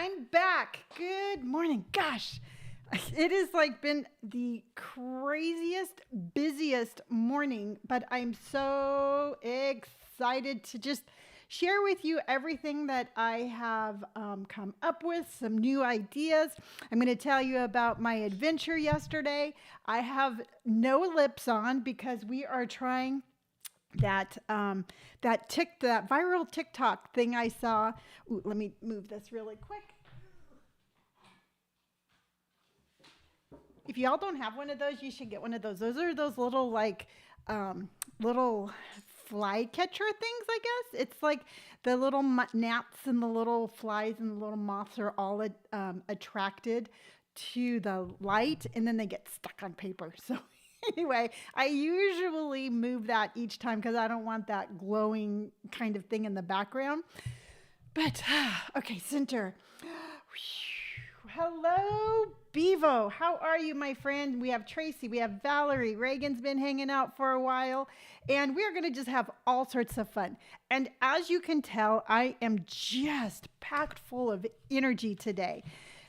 I'm back. Good morning. Gosh, it has like been the craziest, busiest morning, but I'm so excited to just share with you everything that I have come up with, some new ideas. I'm going to tell you about my adventure yesterday. I have no lips on because we are trying that viral TikTok thing I saw. Ooh, let me move this really quick. If y'all don't have one of those, you should get one of those. Those are those little little fly catcher things, I guess. It's like the little gnats and the little flies and the little moths are all attracted to the light, and then they get stuck on paper. So anyway, I usually move that each time because I don't want that glowing kind of thing in the background. But, okay, center. Hello, Bevo. How are you, my friend? We have Tracy. We have Valerie. Reagan's been hanging out for a while. And we're going to just have all sorts of fun. And as you can tell, I am just packed full of energy today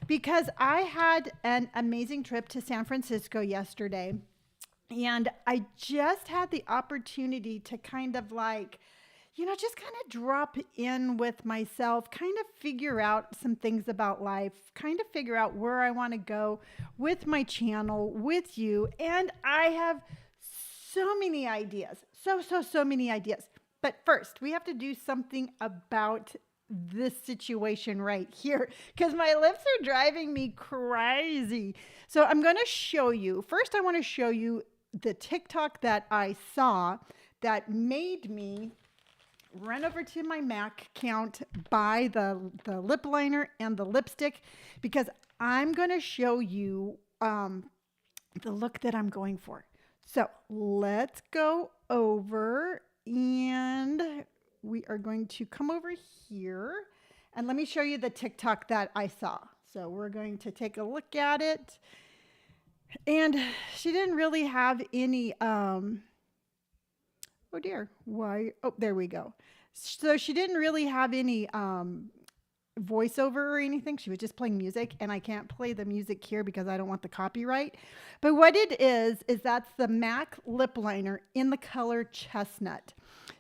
because I had an amazing trip to San Francisco yesterday. And I just had the opportunity to kind of just kind of drop in with myself, kind of figure out some things about life, kind of figure out where I want to go with my channel, with you. And I have so many ideas, so many ideas. But first, we have to do something about this situation right here because my lips are driving me crazy. So I'm going to show you. First, I want to show you the TikTok that I saw that made me run over to my Mac account, buy the lip liner and the lipstick because I'm going to show you the look that I'm going for. So let's go over and we are going to come over here and let me show you the TikTok that I saw. So we're going to take a look at it. And she didn't really have any, oh dear, why? Oh, there we go. So she didn't really have any voiceover or anything. She was just playing music, and I can't play the music here because I don't want the copyright. But what it is that's the MAC lip liner in the color chestnut.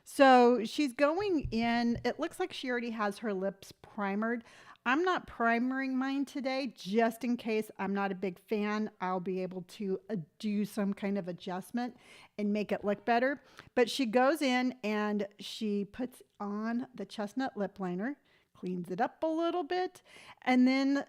So she's going in, it looks like she already has her lips primered. I'm not primering mine today, just in case I'm not a big fan. I'll be able to do some kind of adjustment and make it look better. But she goes in and she puts on the chestnut lip liner, cleans it up a little bit, and then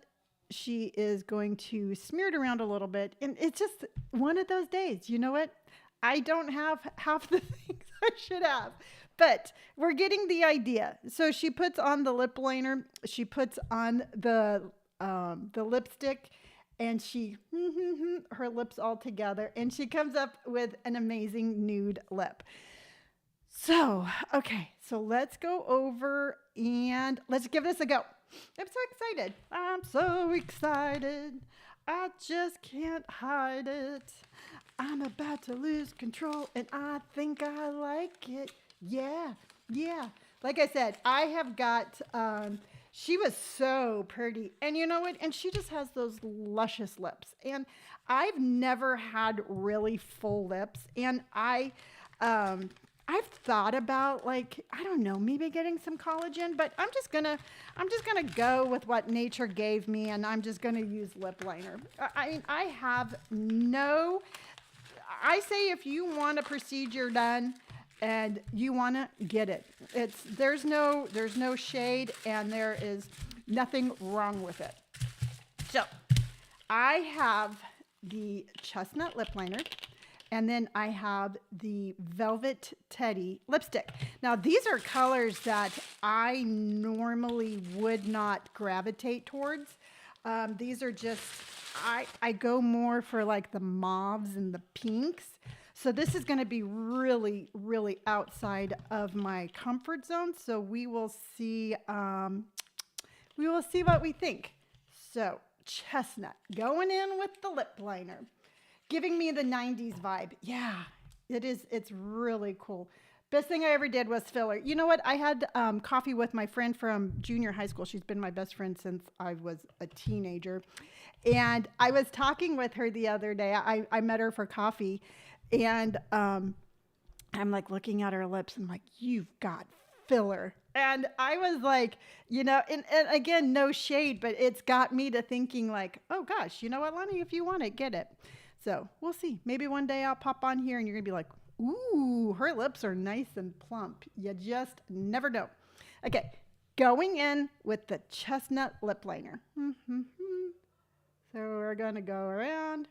she is going to smear it around a little bit. And it's just one of those days. You know what? I don't have half the things I should have. But we're getting the idea. So she puts on the lip liner, she puts on the lipstick, and she her lips all together, and she comes up with an amazing nude lip. So, okay, so let's go over and let's give this a go. I'm so excited. I'm so excited. I just can't hide it. I'm about to lose control, and I think I like it. Yeah. Like I said, I have got, she was so pretty. And you know what? And she just has those luscious lips. And I've never had really full lips. And I've thought about I don't know, maybe getting some collagen, but I'm just gonna go with what nature gave me, and I'm just gonna use lip liner. I say if you want a procedure done, and you want to get it. There's no shade, and there is nothing wrong with it. So I have the chestnut lip liner, and then I have the Velvet Teddy lipstick. Now these are colors that I normally would not gravitate towards. These are just, I go more for like the mauves and the pinks. So this is going to be really, really outside of my comfort zone. So we will see what we think. So chestnut going in with the lip liner, giving me the 90s vibe. Yeah, it is. It's really cool. Best thing I ever did was filler. You know what? I had coffee with my friend from junior high school. She's been my best friend since I was a teenager. And I was talking with her the other day. I met her for coffee. And I'm like looking at her lips. And I'm like, you've got filler. And I was like, and again, no shade, but it's got me to thinking like, oh gosh, you know what, Lonni, if you want it, get it. So we'll see. Maybe one day I'll pop on here and you're going to be like, ooh, her lips are nice and plump. You just never know. Okay, going in with the chestnut lip liner. So we're going to go around.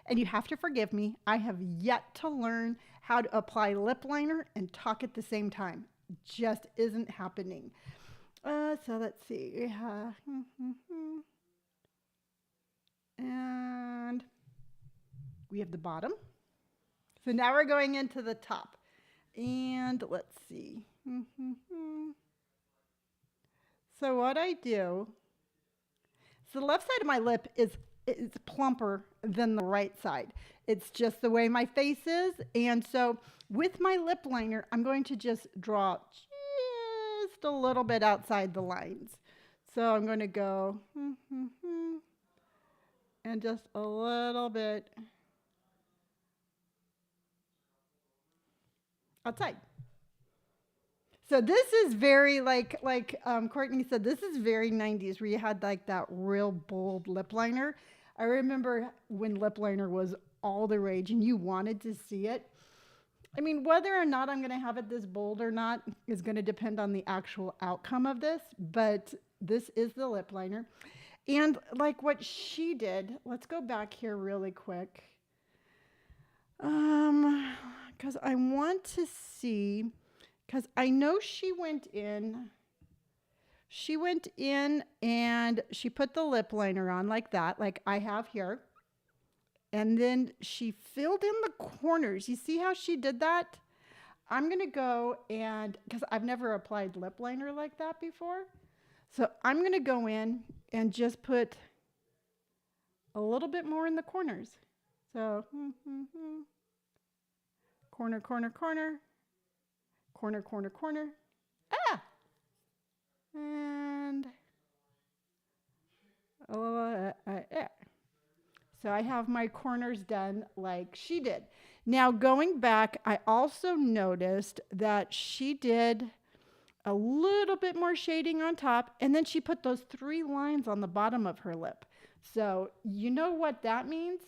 And you have to forgive me. I have yet to learn how to apply lip liner and talk at the same time. Just isn't happening. So let's see. And we have the bottom. So now we're going into the top. And let's see. So what I do, so the left side of my lip is plumper than the right side. It's just the way my face is. And so with my lip liner, I'm going to just draw just a little bit outside the lines. So I'm going to go and just a little bit outside. So this is very like Courtney said, this is very 90s where you had like that real bold lip liner. I remember when lip liner was all the rage and you wanted to see it. I mean, whether or not I'm going to have it this bold or not is going to depend on the actual outcome of this, but this is the lip liner. And like what she did, let's go back here really quick. Because I want to see, because I know she went in and she put the lip liner on like that, like I have here. And then she filled in the corners. You see how she did that? I'm going to go and, because I've never applied lip liner like that before. So I'm going to go in and just put a little bit more in the corners. So, corner, corner, corner, corner, corner, corner. Ah! And so I have my corners done like she did. Now going back, I also noticed that she did a little bit more shading on top, and then she put those 3 lines on the bottom of her lip. So you know what that means?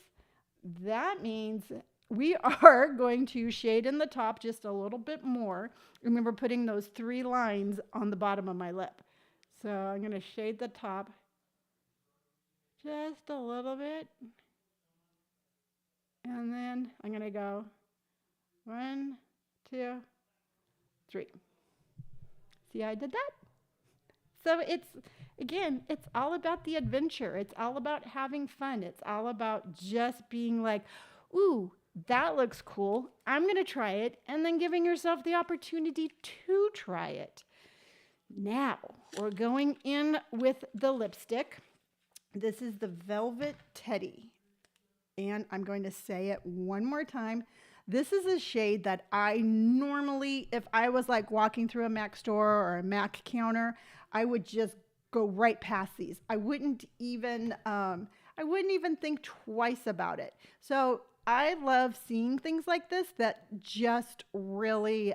That means we are going to shade in the top just a little bit more. Remember putting those 3 lines on the bottom of my lip. So I'm going to shade the top just a little bit. And then I'm going to go 1, 2, 3. See how I did that? So it's all about the adventure. It's all about having fun. It's all about just being like, ooh, that looks cool. I'm going to try it. And then giving yourself the opportunity to try it. Now we're going in with the lipstick. This is the Velvet Teddy. And I'm going to say it one more time. This is a shade that I normally, if I was like walking through a MAC store or a MAC counter, I would just go right past these. I wouldn't even think twice about it. So I love seeing things like this that just really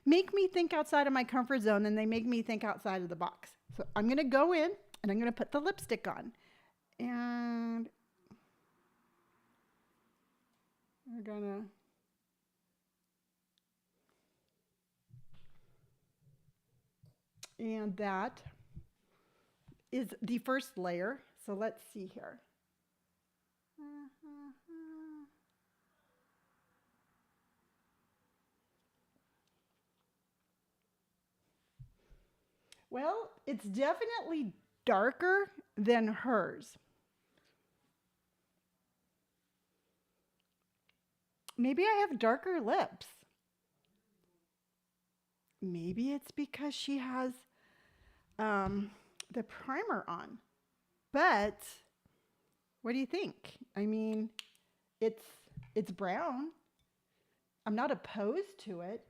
make me think outside of my comfort zone, and they make me think outside of the box. So I'm going to go in and I'm going to put the lipstick on. And we're gonna and that is the first layer. So let's see here. Well, it's definitely darker than hers. Maybe I have darker lips. Maybe it's because she has the primer on. But what do you think? I mean, it's brown. I'm not opposed to it.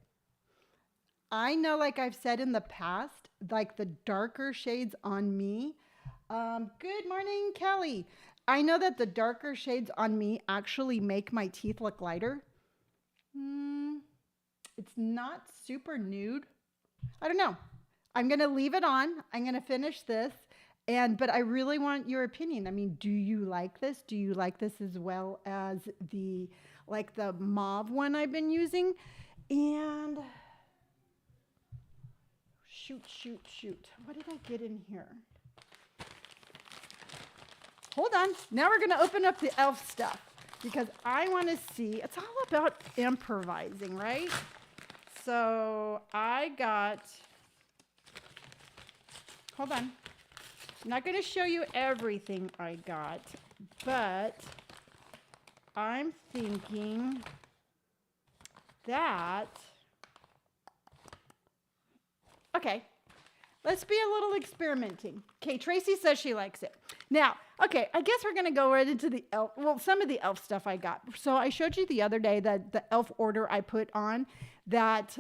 I know, like I've said in the past, like the darker shades on me. Good morning, Kelly. I know that the darker shades on me actually make my teeth look lighter. Mm, it's not super nude. I don't know. I'm going to leave it on. I'm going to finish this. But I really want your opinion. I mean, do you like this? Do you like this as well as the mauve one I've been using? And shoot. What did I get in here? Hold on. Now we're going to open up the elf stuff because I want to see. It's all about improvising, right? So I got, hold on. I'm not going to show you everything I got, but I'm thinking that, okay, let's be a little experimenting. Okay, Tracy says she likes it. Now, okay, I guess we're going to go right into the elf, well, some of the elf stuff I got. So I showed you the other day that the elf order I put on that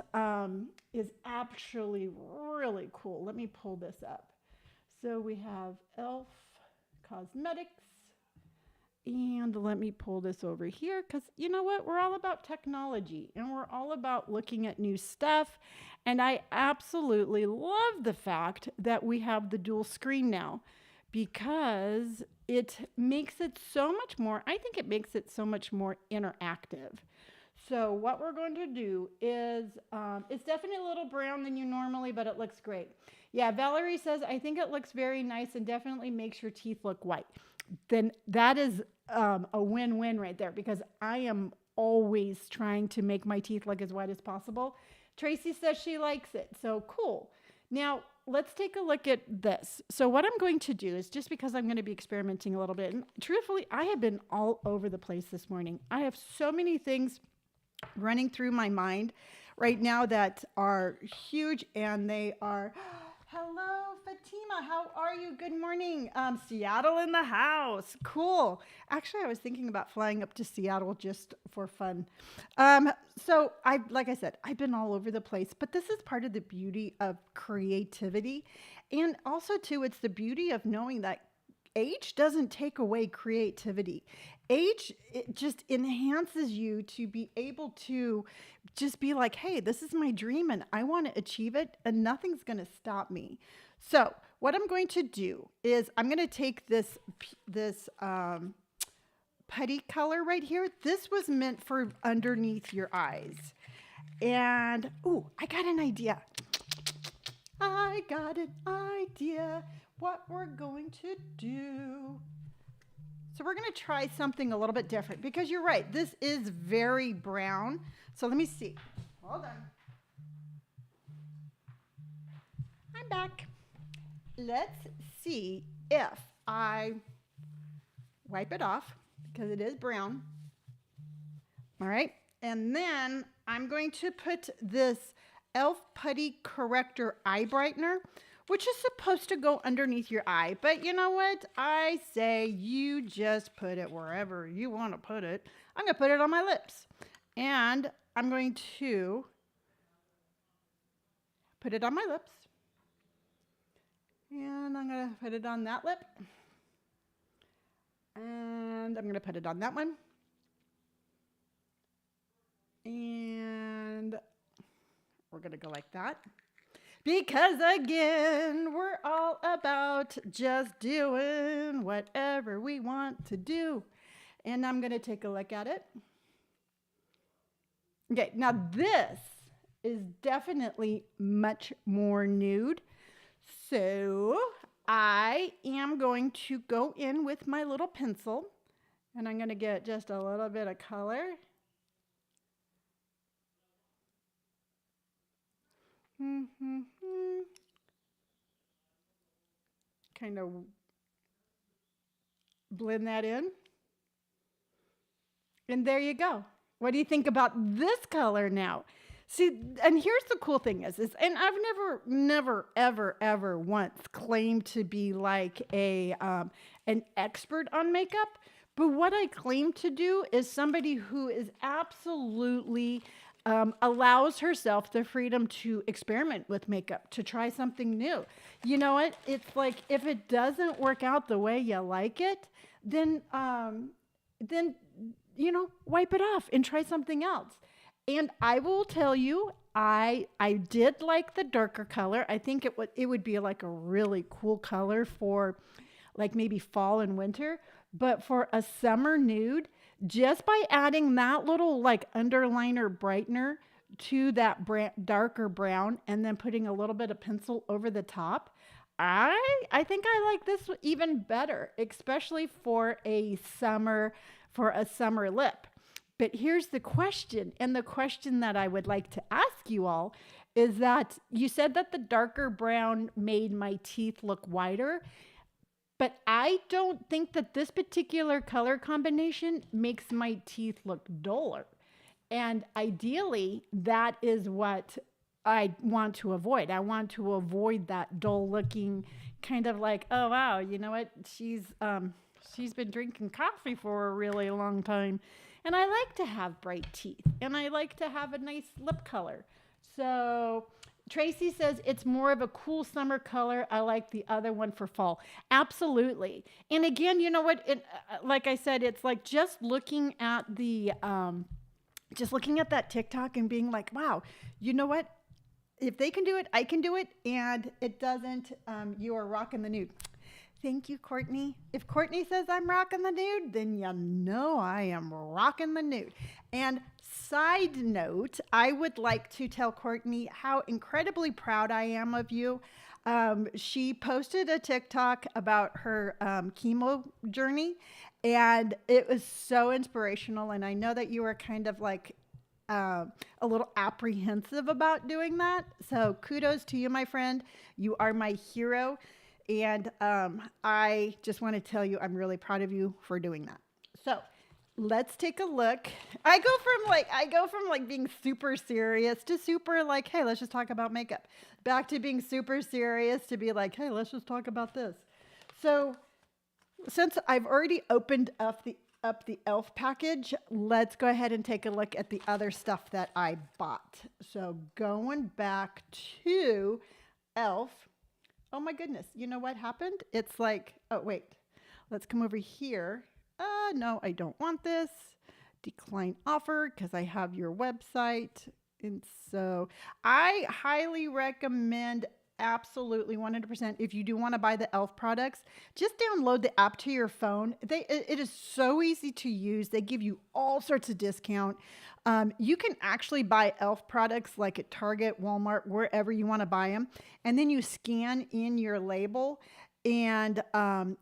is actually really cool. Let me pull this up. So we have elf cosmetics. And let me pull this over here because you know what? We're all about technology and we're all about looking at new stuff. And I absolutely love the fact that we have the dual screen now because it makes it so much more, I think it makes it so much more interactive. So what we're going to do is, it's definitely a little brown than you normally, but it looks great. Yeah, Valerie says, I think it looks very nice and definitely makes your teeth look white. Then that is a win-win right there because I am always trying to make my teeth look as white as possible. Tracy says she likes it, so cool. Now, let's take a look at this. So what I'm going to do is just because I'm going to be experimenting a little bit, and truthfully, I have been all over the place this morning. I have so many things running through my mind right now that are huge, and they are... Hello, Fatima. How are you? Good morning. Seattle in the house. Cool. Actually, I was thinking about flying up to Seattle just for fun. So like I said, I've been all over the place, but this is part of the beauty of creativity. And also too, it's the beauty of knowing that age doesn't take away creativity. Age, it just enhances you to be able to just be like, hey, this is my dream and I want to achieve it and nothing's going to stop me. So what I'm going to do is I'm going to take this putty color right here. This was meant for underneath your eyes. And, ooh, I got an idea. I got an idea what we're going to do. So we're going to try something a little bit different because you're right. This is very brown. So let me see. Hold on. I'm back. Let's see if I wipe it off because it is brown. All right. And then I'm going to put this e.l.f. Putty Corrector Eye Brightener, which is supposed to go underneath your eye. But you know what? I say you just put it wherever you want to put it. I'm going to put it on my lips. And I'm going to put it on my lips. And I'm going to put it on that lip. And I'm going to put it on that one. And we're going to go like that. Because again, we're all about just doing whatever we want to do. And I'm going to take a look at it. Okay, now this is definitely much more nude. So I am going to go in with my little pencil and I'm going to get just a little bit of color. Kind of blend that in. And there you go. What do you think about this color now? See, and here's the cool thing is and I've never, ever once claimed to be like an expert on makeup. But what I claim to do is somebody who is absolutely allows herself the freedom to experiment with makeup, to try something new. You know what? It's like if it doesn't work out the way you like it, then then wipe it off and try something else. And I will tell you, I did like the darker color. I think it would be like a really cool color for like maybe fall and winter, but for a summer nude, just by adding that little like underliner brightener to that darker brown and then putting a little bit of pencil over the top, I think I like this even better, especially for a summer lip. But here's the question, and the question that I would like to ask you all is that you said that the darker brown made my teeth look whiter, but I don't think that this particular color combination makes my teeth look duller. And ideally, that is what I want to avoid. I want to avoid that dull looking kind of like, oh wow, you know what? She's been drinking coffee for a really long time. And I like to have bright teeth and I like to have a nice lip color. So Tracy says it's more of a cool summer color. I like the other one for fall. Absolutely. And again, you know what? Like I said, it's like just looking at that TikTok and being like, wow, you know what? If they can do it, I can do it. And it doesn't, you are rocking the nude. Thank you, Courtney. If Courtney says I'm rocking the nude, then you know I am rocking the nude. And side note, I would like to tell Courtney how incredibly proud I am of you. She posted a TikTok about her chemo journey, and it was so inspirational. And I know that you were kind of like a little apprehensive about doing that. So kudos to you, my friend. You are my hero. And I just want to tell you, I'm really proud of you for doing that. So let's take a look. I go from like being super serious to super like, hey, let's just talk about makeup. Back to being super serious to be like, hey, let's just talk about this. So since I've already opened up the e.l.f. package, let's go ahead and take a look at the other stuff that I bought. So going back to e.l.f. Oh my goodness. You know what happened? It's like, oh, wait, let's come over here. No, I don't want this. Decline offer because I have your website. And so I highly recommend absolutely 100% if you do want to buy the e.l.f. products, just download the app to your phone. It is so easy to use. They give you all sorts of discount. You can actually buy e.l.f. products like at Target, Walmart, wherever you want to buy them. And then you scan in your label and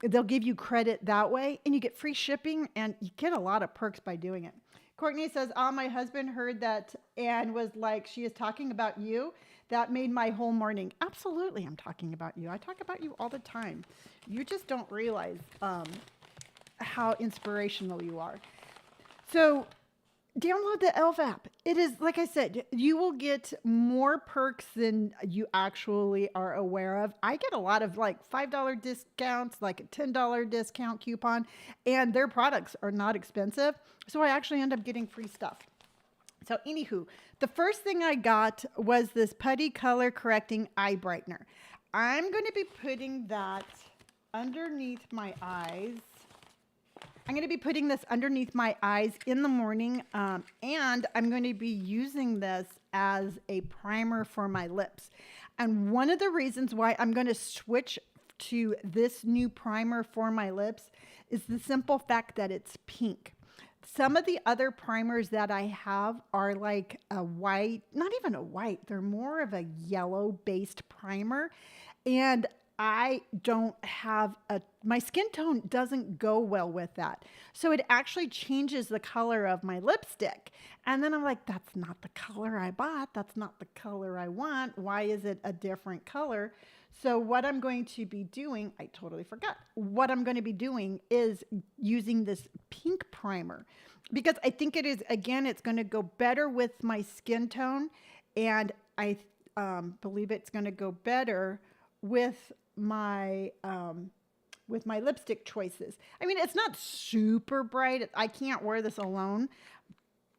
they'll give you credit that way and you get free shipping and you get a lot of perks by doing it. Courtney says, my husband heard that and was like, she is talking about you. That made my whole morning. Absolutely, I'm talking about you. I talk about you all the time. You just don't realize how inspirational you are. So download the e.l.f. app. It is, like I said, you will get more perks than you actually are aware of. I get a lot of like $5 discounts, like a $10 discount coupon, and their products are not expensive. So I actually end up getting free stuff. So anywho, the first thing I got was this Putty Color Correcting Eye Brightener. I'm going to be putting that underneath my eyes. I'm going to be putting this underneath my eyes in the morning, and I'm going to be using this as a primer for my lips. And one of the reasons why I'm going to switch to this new primer for my lips is the simple fact that it's pink. Some of the other primers that I have are like a white, not even a white, they're more of a yellow-based primer. And I don't have my skin tone doesn't go well with that. So it actually changes the color of my lipstick. And then I'm like, that's not the color I bought. That's not the color I want. Why is it a different color? So what I'm going to be doing, I totally forgot. What I'm going to be doing is using this pink primer because I think it is, again, it's going to go better with my skin tone. And I believe it's going to go better with my lipstick choices. I mean, it's not super bright. I can't wear this alone,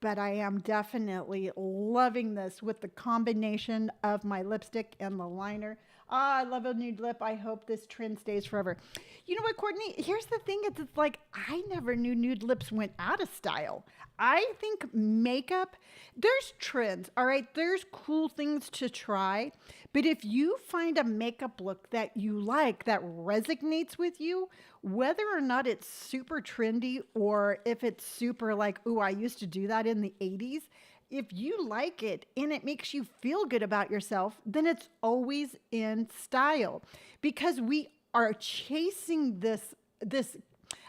but I am definitely loving this with the combination of my lipstick and the liner. Ah, I love a nude lip. I hope this trend stays forever. You know what, Courtney? Here's the thing. It's like I never knew nude lips went out of style. I think makeup, there's trends, all right? There's cool things to try. But if you find a makeup look that you like, that resonates with you, whether or not it's super trendy or if it's super like, ooh, I used to do that in the 80s, if you like it and it makes you feel good about yourself, then it's always in style because we are chasing this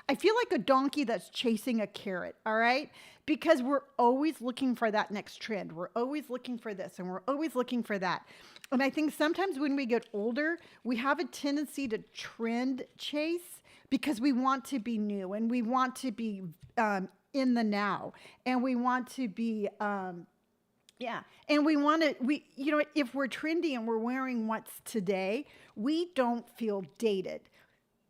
I feel like a donkey that's chasing a carrot, all right? Because we're always looking for that next trend. We're always looking for this and we're always looking for that. And I think sometimes when we get older, we have a tendency to trend chase because we want to be new and we want to be in the now and we want to be yeah. And you know, if we're trendy and we're wearing what's today, we don't feel dated.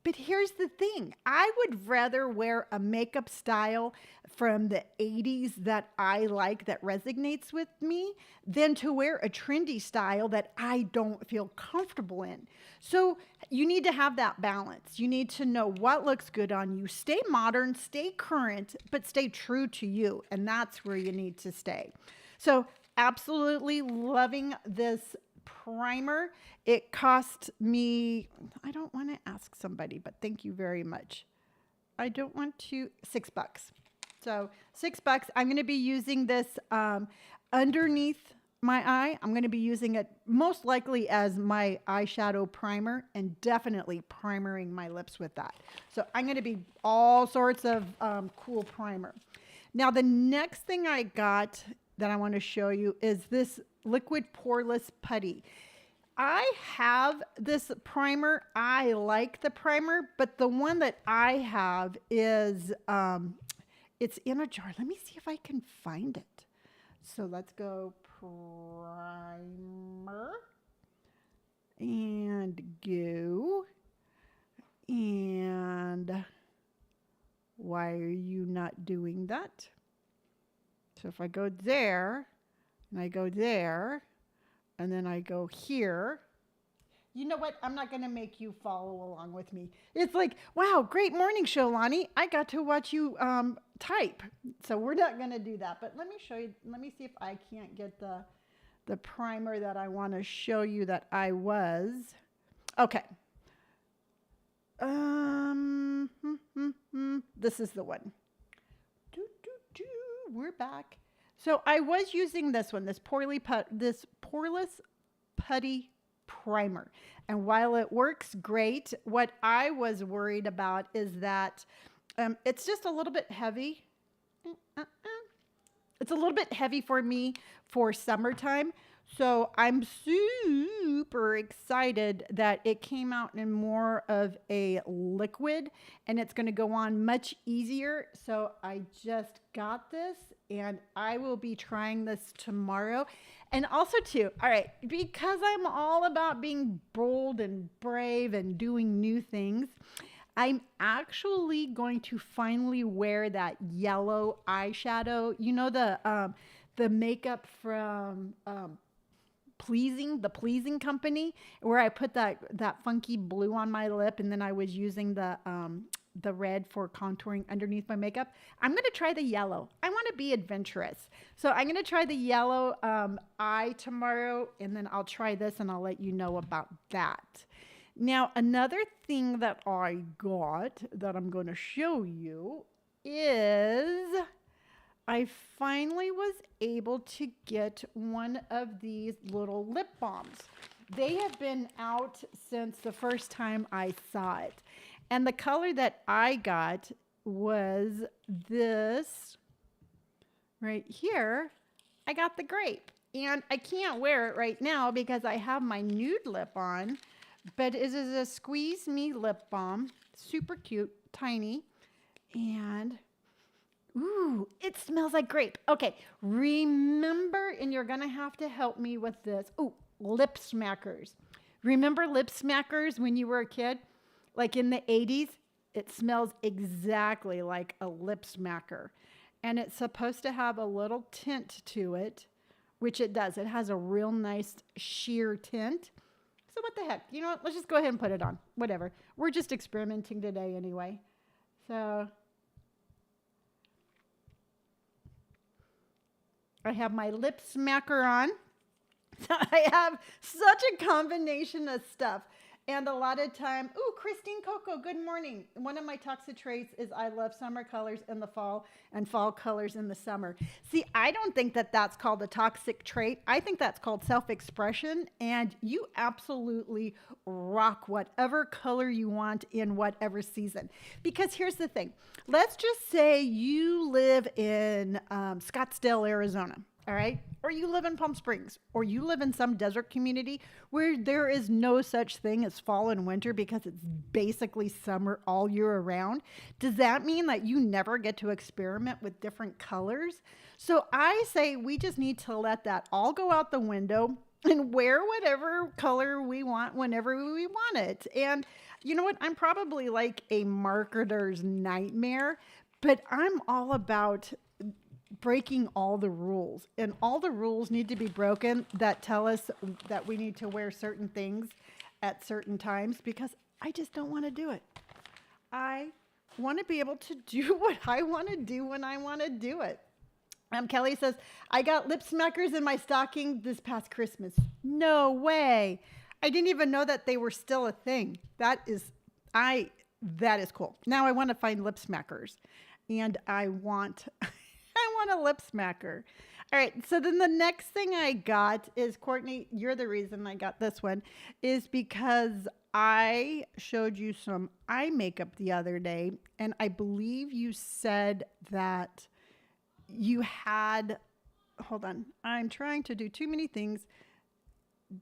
But here's the thing. I would rather wear a makeup style from the 80s that I like, that resonates with me, than to wear a trendy style that I don't feel comfortable in. So you need to have that balance. You need to know what looks good on you. Stay modern, stay current, but stay true to you. And that's where you need to stay. So absolutely loving this primer. It cost me, I don't want to ask somebody, but thank you very much. I don't want to, $6. So $6. I'm going to be using this underneath my eye. I'm going to be using it most likely as my eyeshadow primer and definitely primering my lips with that. So I'm going to be all sorts of cool primer. Now, the next thing I got that I want to show you is this liquid poreless putty. I have this primer. I like the primer, but the one that I have is, it's in a jar. Let me see if I can find it. So let's go primer and go. And why are you not doing that? So if I go there, and I go there, and then I go here, you know what? I'm not going to make you follow along with me. It's like, wow, great morning show, Lonni. I got to watch you type. So we're not going to do that. But let me show you. Let me see if I can't get the primer that I want to show you that I was. Okay. This is the one. We're back. So I was using this one, this poreless putty primer. And while it works great, what I was worried about is that it's just a little bit heavy. It's a little bit heavy for me for summertime. So I'm super excited that it came out in more of a liquid and it's going to go on much easier. So I just got this and I will be trying this tomorrow. And also too, all right, because I'm all about being bold and brave and doing new things, I'm actually going to finally wear that yellow eyeshadow. You know, the makeup from the Pleasing Company, where I put that funky blue on my lip, and then I was using the red for contouring underneath my makeup. I'm going to try the yellow. I want to be adventurous. So I'm going to try the yellow eye tomorrow, and then I'll try this, and I'll let you know about that. Now, another thing that I got that I'm going to show you is I finally was able to get one of these little lip balms. They have been out since the first time I saw it. And the color that I got was this right here. I got the grape. And I can't wear it right now because I have my nude lip on. But it is a Squeeze Me lip balm. Super cute, tiny. And ooh, it smells like grape. Okay, remember, and you're going to have to help me with this. Ooh, lip smackers. Remember lip smackers when you were a kid? Like in the 80s? It smells exactly like a lip smacker. and it's supposed to have a little tint to it, which it does. It has a real nice sheer tint. So what the heck? You know what? Let's just go ahead and put it on. Whatever. We're just experimenting today anyway. So I have my lip smacker on. So I have such a combination of stuff. And a lot of time, ooh, Christine Coco, good morning. One of my toxic traits is I love summer colors in the fall and fall colors in the summer. See, I don't think that that's called a toxic trait. I think that's called self-expression. And you absolutely rock whatever color you want in whatever season. Because here's the thing. Let's just say you live in Scottsdale, Arizona. All right. Or you live in Palm Springs, or you live in some desert community where there is no such thing as fall and winter because it's basically summer all year around. Does that mean that you never get to experiment with different colors? So I say we just need to let that all go out the window and wear whatever color we want whenever we want it. And you know what? I'm probably like a marketer's nightmare, but I'm all about breaking all the rules, and all the rules need to be broken that tell us that we need to wear certain things at certain times, because I just don't want to do it. I want to be able to do what I want to do when I want to do it. Kelly says, I got lip smackers in my stocking this past Christmas. No way. I didn't even know that they were still a thing. That is cool. Now I want to find lip smackers, and I want a lip smacker. All right. So then the next thing I got is, Courtney, you're the reason I got this one, is because I showed you some eye makeup the other day, and I believe you said that you had, hold on, I'm trying to do too many things,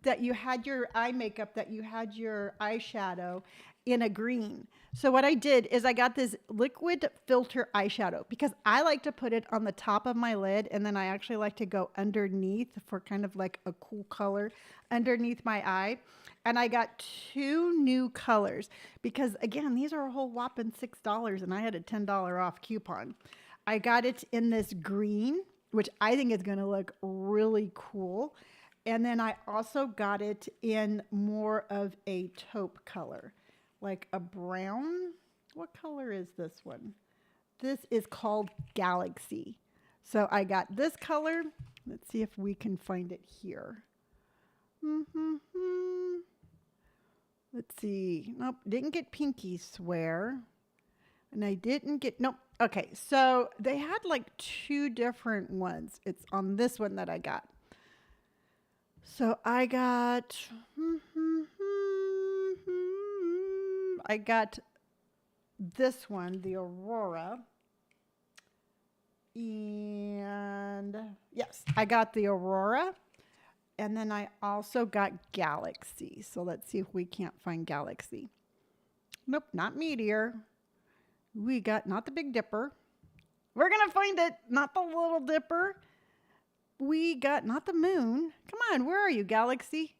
that you had your eye makeup, that you had your eyeshadow in a green. So what I did is I got this liquid filter eyeshadow because I like to put it on the top of my lid, and then I actually like to go underneath for kind of like a cool color underneath my eye. And I got 2 new colors because, again, these are a whole whopping $6 and I had a $10 off coupon. I got it in this green, which I think is going to look really cool. And then I also got it in more of a taupe color, like a brown. What color is this one? This is called Galaxy. So I got this color. Let's see if we can find it here. Let's see. Nope, didn't get Pinky Swear. And I didn't get, nope. Okay, so they had like 2 different ones. It's on this one that I got. So I got this one, the Aurora. And yes, I got the Aurora. And then I also got Galaxy. So let's see if we can't find Galaxy. Nope, not Meteor. We got not the Big Dipper. We're going to find it. Not the Little Dipper. We got not the moon. Come on, where are you, Galaxy?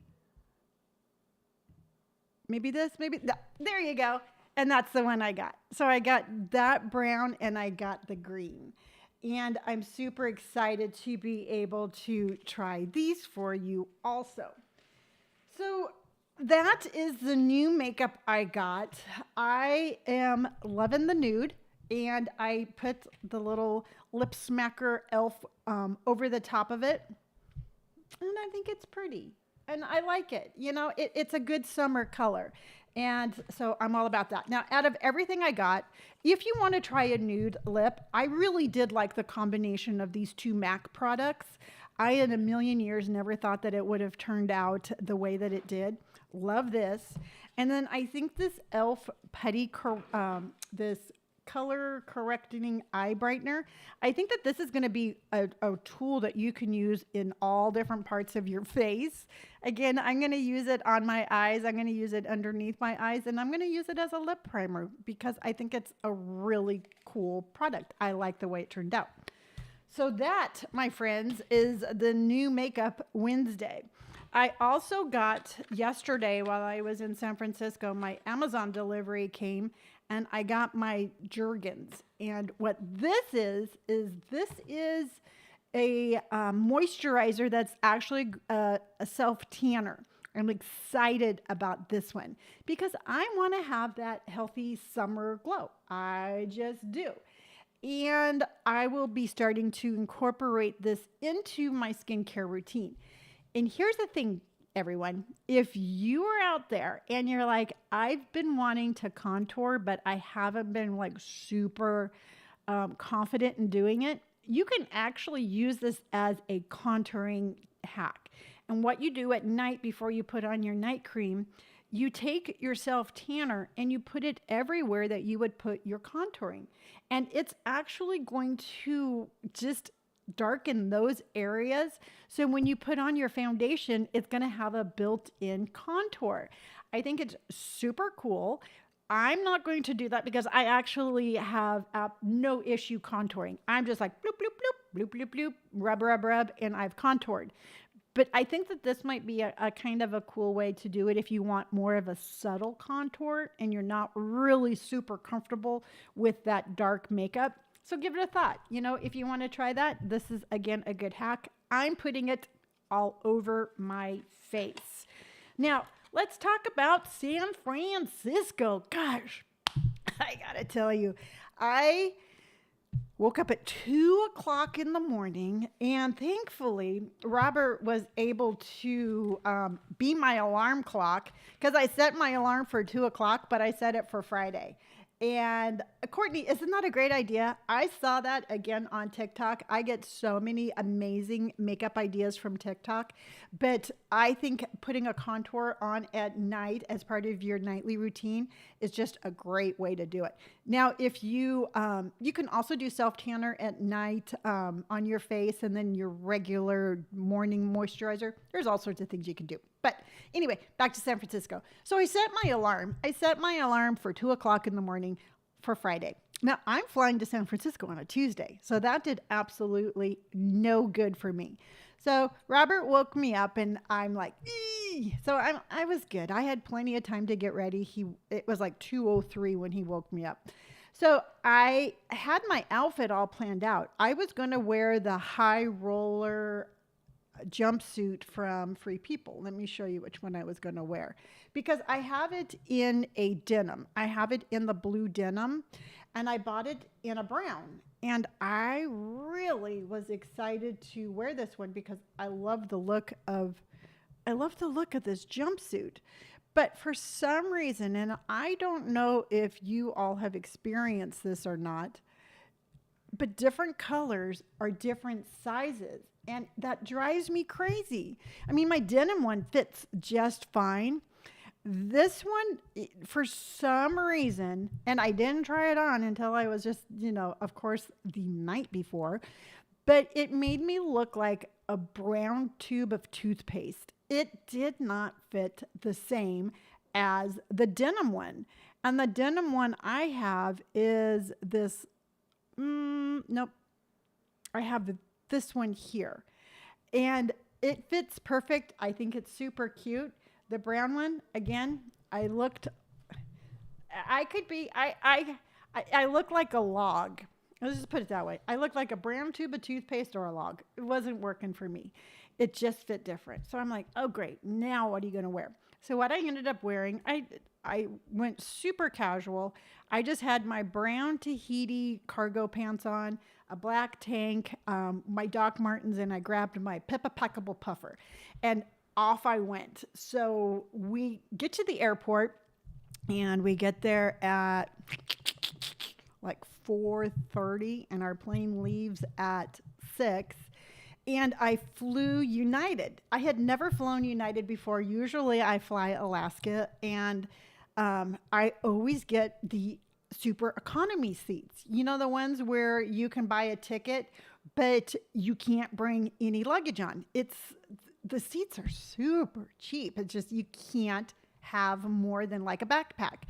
Maybe this, maybe that. There you go. And that's the one I got. So I got that brown and I got the green. And I'm super excited to be able to try these for you also. So that is the new makeup I got. I am loving the nude. And I put the little lip smacker elf over the top of it. And I think it's pretty. And I like it. You know, it's a good summer color. And so I'm all about that. Now, out of everything I got, if you want to try a nude lip, I really did like the combination of these 2 MAC products. I, in a million years, never thought that it would have turned out the way that it did. Love this. And then I think this elf putty, this color correcting eye brightener, I think that this is going to be a tool that you can use in all different parts of your face. Again, I'm going to use it on my eyes. I'm going to use it underneath my eyes, and I'm going to use it as a lip primer because I think it's a really cool product. I like the way it turned out. So that, my friends, is the new Makeup Wednesday. I also got yesterday, while I was in San Francisco, my Amazon delivery came, and I got my Jergens. And what this is a moisturizer that's actually a self tanner. I'm excited about this one because I want to have that healthy summer glow. I just do. And I will be starting to incorporate this into my skincare routine. And here's the thing, everyone. If you are out there and you're like, I've been wanting to contour, but I haven't been like super confident in doing it, you can actually use this as a contouring hack. And what you do at night before you put on your night cream, you take your self tanner and you put it everywhere that you would put your contouring. And it's actually going to just darken those areas. So when you put on your foundation, it's going to have a built-in contour. I think it's super cool. I'm not going to do that because I actually have no issue contouring. I'm just like bloop, bloop, bloop, bloop, bloop, bloop, rub, rub, rub, and I've contoured. But I think that this might be a kind of a cool way to do it if you want more of a subtle contour and you're not really super comfortable with that dark makeup. So give it a thought. You know, if you want to try that, this is, again, a good hack. I'm putting it all over my face. Now, let's talk about San Francisco. Gosh, I got to tell you, I woke up at 2 o'clock in the morning, and thankfully, Robert was able to be my alarm clock because I set my alarm for 2 o'clock, but I set it for Friday. And Courtney, isn't that a great idea? I saw that again on TikTok. I get so many amazing makeup ideas from TikTok, but I think putting a contour on at night as part of your nightly routine is just a great way to do it. Now, if you you can also do self tanner at night on your face, and then your regular morning moisturizer. There's all sorts of things you can do. But anyway, back to San Francisco. So I set my alarm. I set my alarm for 2 o'clock in the morning for Friday. Now, I'm flying to San Francisco on a Tuesday, so that did absolutely no good for me. So Robert woke me up, and I'm like, eee! So I was good. I had plenty of time to get ready. It was like 2:03 when he woke me up. So I had my outfit all planned out. I was going to wear the high roller jumpsuit from Free People. Let me show you which one I was going to wear because I have it in a denim. I have it in the blue denim, and I bought it in a brown. And I really was excited to wear this one because I love the look of this jumpsuit. But for some reason, and I don't know if you all have experienced this or not, but different colors are different sizes. And that drives me crazy. I mean, my denim one fits just fine. This one, for some reason, and I didn't try it on until I was just, of course, the night before, but it made me look like a brown tube of toothpaste. It did not fit the same as the denim one. And the denim one I have is this, nope, I have this one here, and it fits perfect. I think it's super cute. The brown one, again, I look like a log. Let's just put it that way. I look like a brown tube of toothpaste or a log. It wasn't working for me. It just fit different. So I'm like, oh great, now what are you going to wear? So what I ended up wearing, I went super casual. I just had my brown Tahiti cargo pants on, a black tank, my Doc Martens, and I grabbed my Peppa Packable puffer, and off I went. So we get to the airport, and we get there at like 4:30, and our plane leaves at 6. And I flew United. I had never flown United before. Usually I fly Alaska, and I always get the super economy seats. You know, the ones where you can buy a ticket, but you can't bring any luggage on. The seats are super cheap. It's just you can't have more than like a backpack.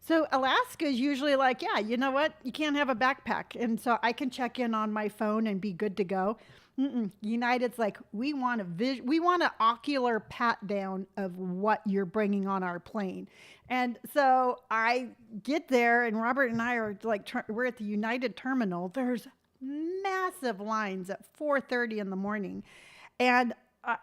So Alaska is usually like, yeah, you know what? You can't have a backpack. And so I can check in on my phone and be good to go. Mm-mm. United's like, we want an ocular pat down of what you're bringing on our plane. And so I get there, and Robert and I are like, we're at the United terminal. There's massive lines at 4:30 in the morning, and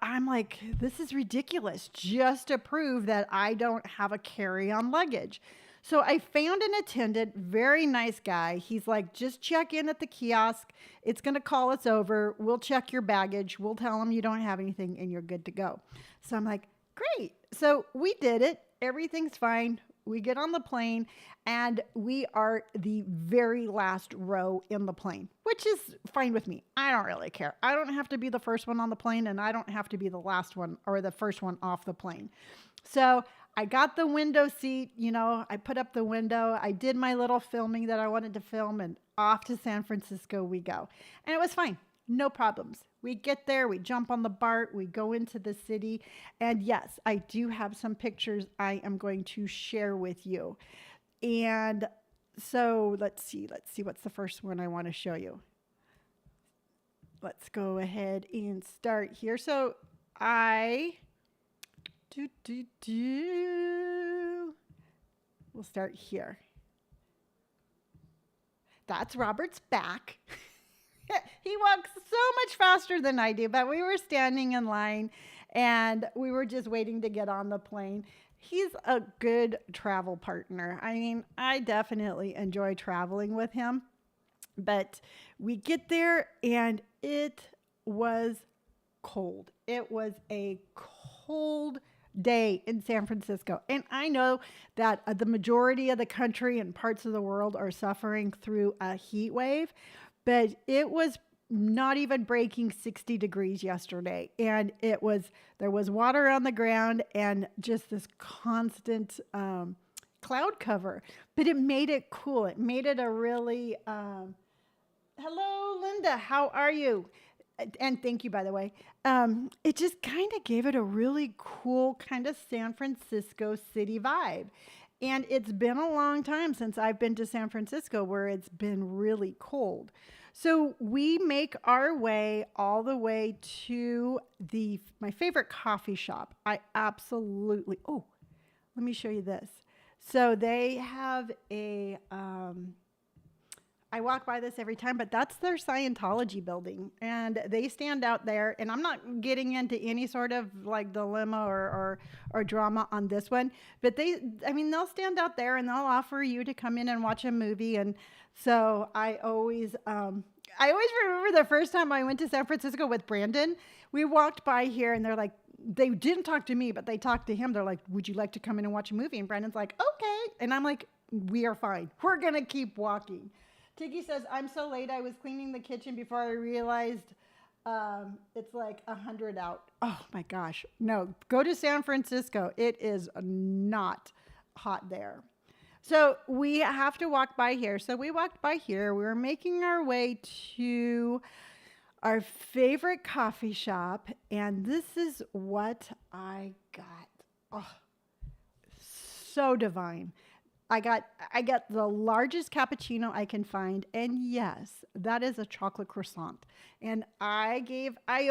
I'm like, this is ridiculous, just to prove that I don't have a carry-on luggage. So I found an attendant, very nice guy. He's like, just check in at the kiosk. It's going to call us over. We'll check your baggage. We'll tell them you don't have anything and you're good to go. So I'm like, great. So we did it. Everything's fine. We get on the plane and we are the very last row in the plane, which is fine with me. I don't really care. I don't have to be the first one on the plane, and I don't have to be the last one or the first one off the plane. So I got the window seat, I put up the window. I did my little filming that I wanted to film, and off to San Francisco we go. And it was fine. No problems. We get there, we jump on the BART, we go into the city. And yes, I do have some pictures I am going to share with you. And so let's see what's the first one I want to show you. Let's go ahead and start here. So we'll start here. That's Robert's back. He walks so much faster than I do, but we were standing in line and we were just waiting to get on the plane. He's a good travel partner. I mean, I definitely enjoy traveling with him, but we get there and it was cold. It was a cold day in San Francisco. And I know that the majority of the country and parts of the world are suffering through a heat wave, but it was not even breaking 60 degrees yesterday. And there was water on the ground and just this constant cloud cover, but it made it cool. It made it a really, hello, Linda, how are you? And thank you, by the way. It just kind of gave it a really cool kind of San Francisco city vibe. And it's been a long time since I've been to San Francisco where it's been really cold. So we make our way all the way to my favorite coffee shop. Let me show you this. So they have I walk by this every time, but that's their Scientology building. And they stand out there, and I'm not getting into any sort of like dilemma or drama on this one, but they'll stand out there and they'll offer you to come in and watch a movie. And so I always remember the first time I went to San Francisco with Brandon. We walked by here and they're like, they didn't talk to me, but they talked to him. They're like, would you like to come in and watch a movie? And Brandon's like, okay. And I'm like, we are fine. We're going to keep walking. Tiki says, I'm so late. I was cleaning the kitchen before I realized it's like 100 out. Oh my gosh. No, go to San Francisco. It is not hot there. So we have to walk by here. So we walked by here. We were making our way to our favorite coffee shop. And this is what I got. Oh, so divine. I got the largest cappuccino I can find, and yes, that is a chocolate croissant. And I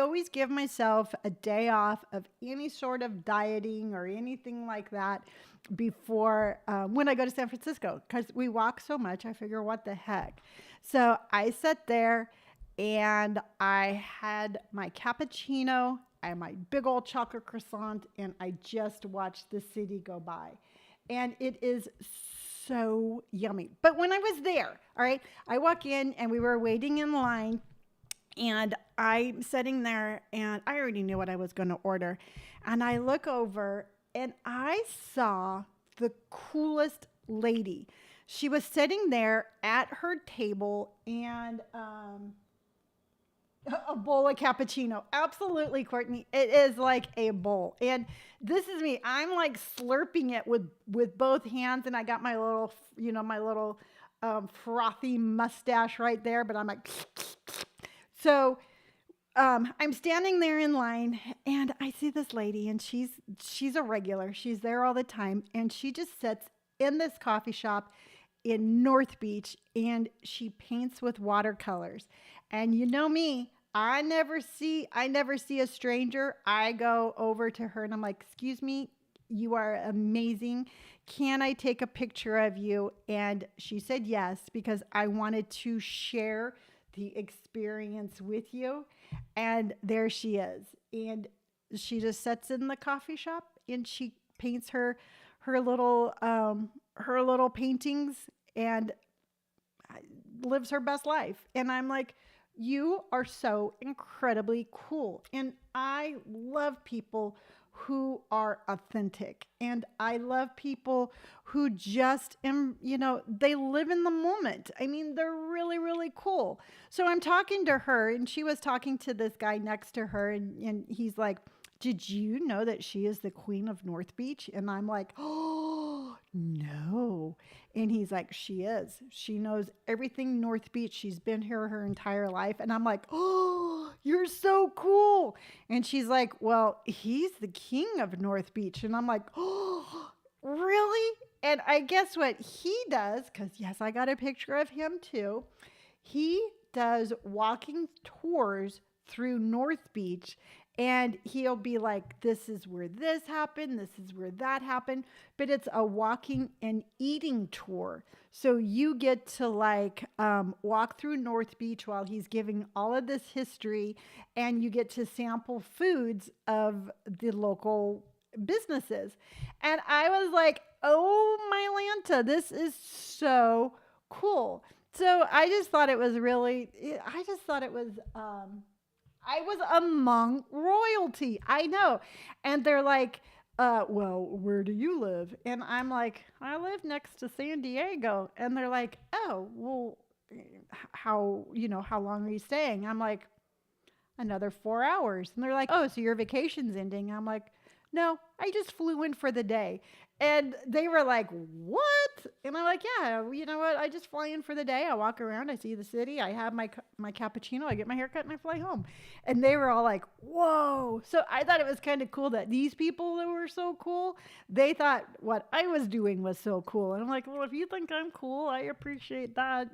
always give myself a day off of any sort of dieting or anything like that before when I go to San Francisco, because we walk so much. I figure, what the heck? So I sat there and I had my cappuccino and my big old chocolate croissant, and I just watched the city go by. And it is so yummy. But when I was there, all right, I walk in and we were waiting in line, and I'm sitting there and I already knew what I was going to order. And I look over and I saw the coolest lady. She was sitting there at her table and a bowl of cappuccino. Absolutely, Courtney. It is like a bowl. And this is me. I'm like slurping it with both hands. And I got my little, frothy mustache right there. But I'm like, so I'm standing there in line and I see this lady, and she's a regular. She's there all the time. And she just sits in this coffee shop in North Beach, and she paints with watercolors. And you know me, I never see a stranger. I go over to her and I'm like, "Excuse me, you are amazing. Can I take a picture of you?" And she said yes because I wanted to share the experience with you. And there she is. And she just sits in the coffee shop and she paints her little paintings and lives her best life. And I'm like, you are so incredibly cool. And I love people who are authentic. And I love people who just, they live in the moment. I mean, they're really, really cool. So I'm talking to her, and she was talking to this guy next to her, and he's like, "Did you know that she is the queen of North Beach?" And I'm like, "Oh, no." And he's like, "She is. She knows everything North Beach. She's been here her entire life." And I'm like, "Oh, you're so cool." And she's like, "Well, he's the king of North Beach." And I'm like, "Oh, really?" And I guess what he does, because yes, I got a picture of him too. He does walking tours through North Beach, and he'll be like, "This is where this happened, this is where that happened." But it's a walking and eating tour. So you get to walk through North Beach while he's giving all of this history, and you get to sample foods of the local businesses. And I was like, "Oh my Lanta, this is so cool." So I just thought it was, I was among royalty. I know. And they're like, "Well, where do you live?" And I'm like, "I live next to San Diego." And they're like, "Oh, well, how long are you staying?" I'm like, "Another 4 hours." And they're like, "Oh, so your vacation's ending?" I'm like, "No, I just flew in for the day." And they were like, "What?" And I'm like, "Yeah, well, you know what? I just fly in for the day. I walk around, I see the city, I have my cappuccino, I get my haircut, and I fly home." And they were all like, "Whoa." So I thought it was kind of cool that these people that were so cool, they thought what I was doing was so cool. And I'm like, "Well, if you think I'm cool, I appreciate that.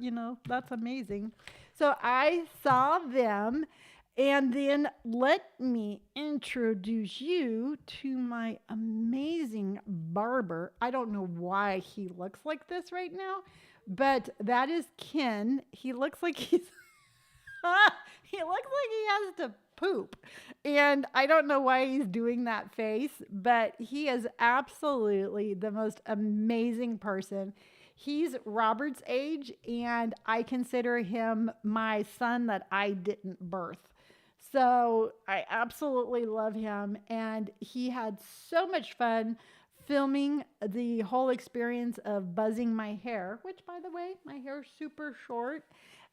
That's amazing." So I saw them, and then let me introduce you to my amazing barber. I don't know why he looks like this right now, but that is Ken. He looks like he's he looks like he has to poop. And I don't know why he's doing that face, but he is absolutely the most amazing person. He's Robert's age, and I consider him my son that I didn't birth. So I absolutely love him. And he had so much fun filming the whole experience of buzzing my hair, which, by the way, my hair's super short.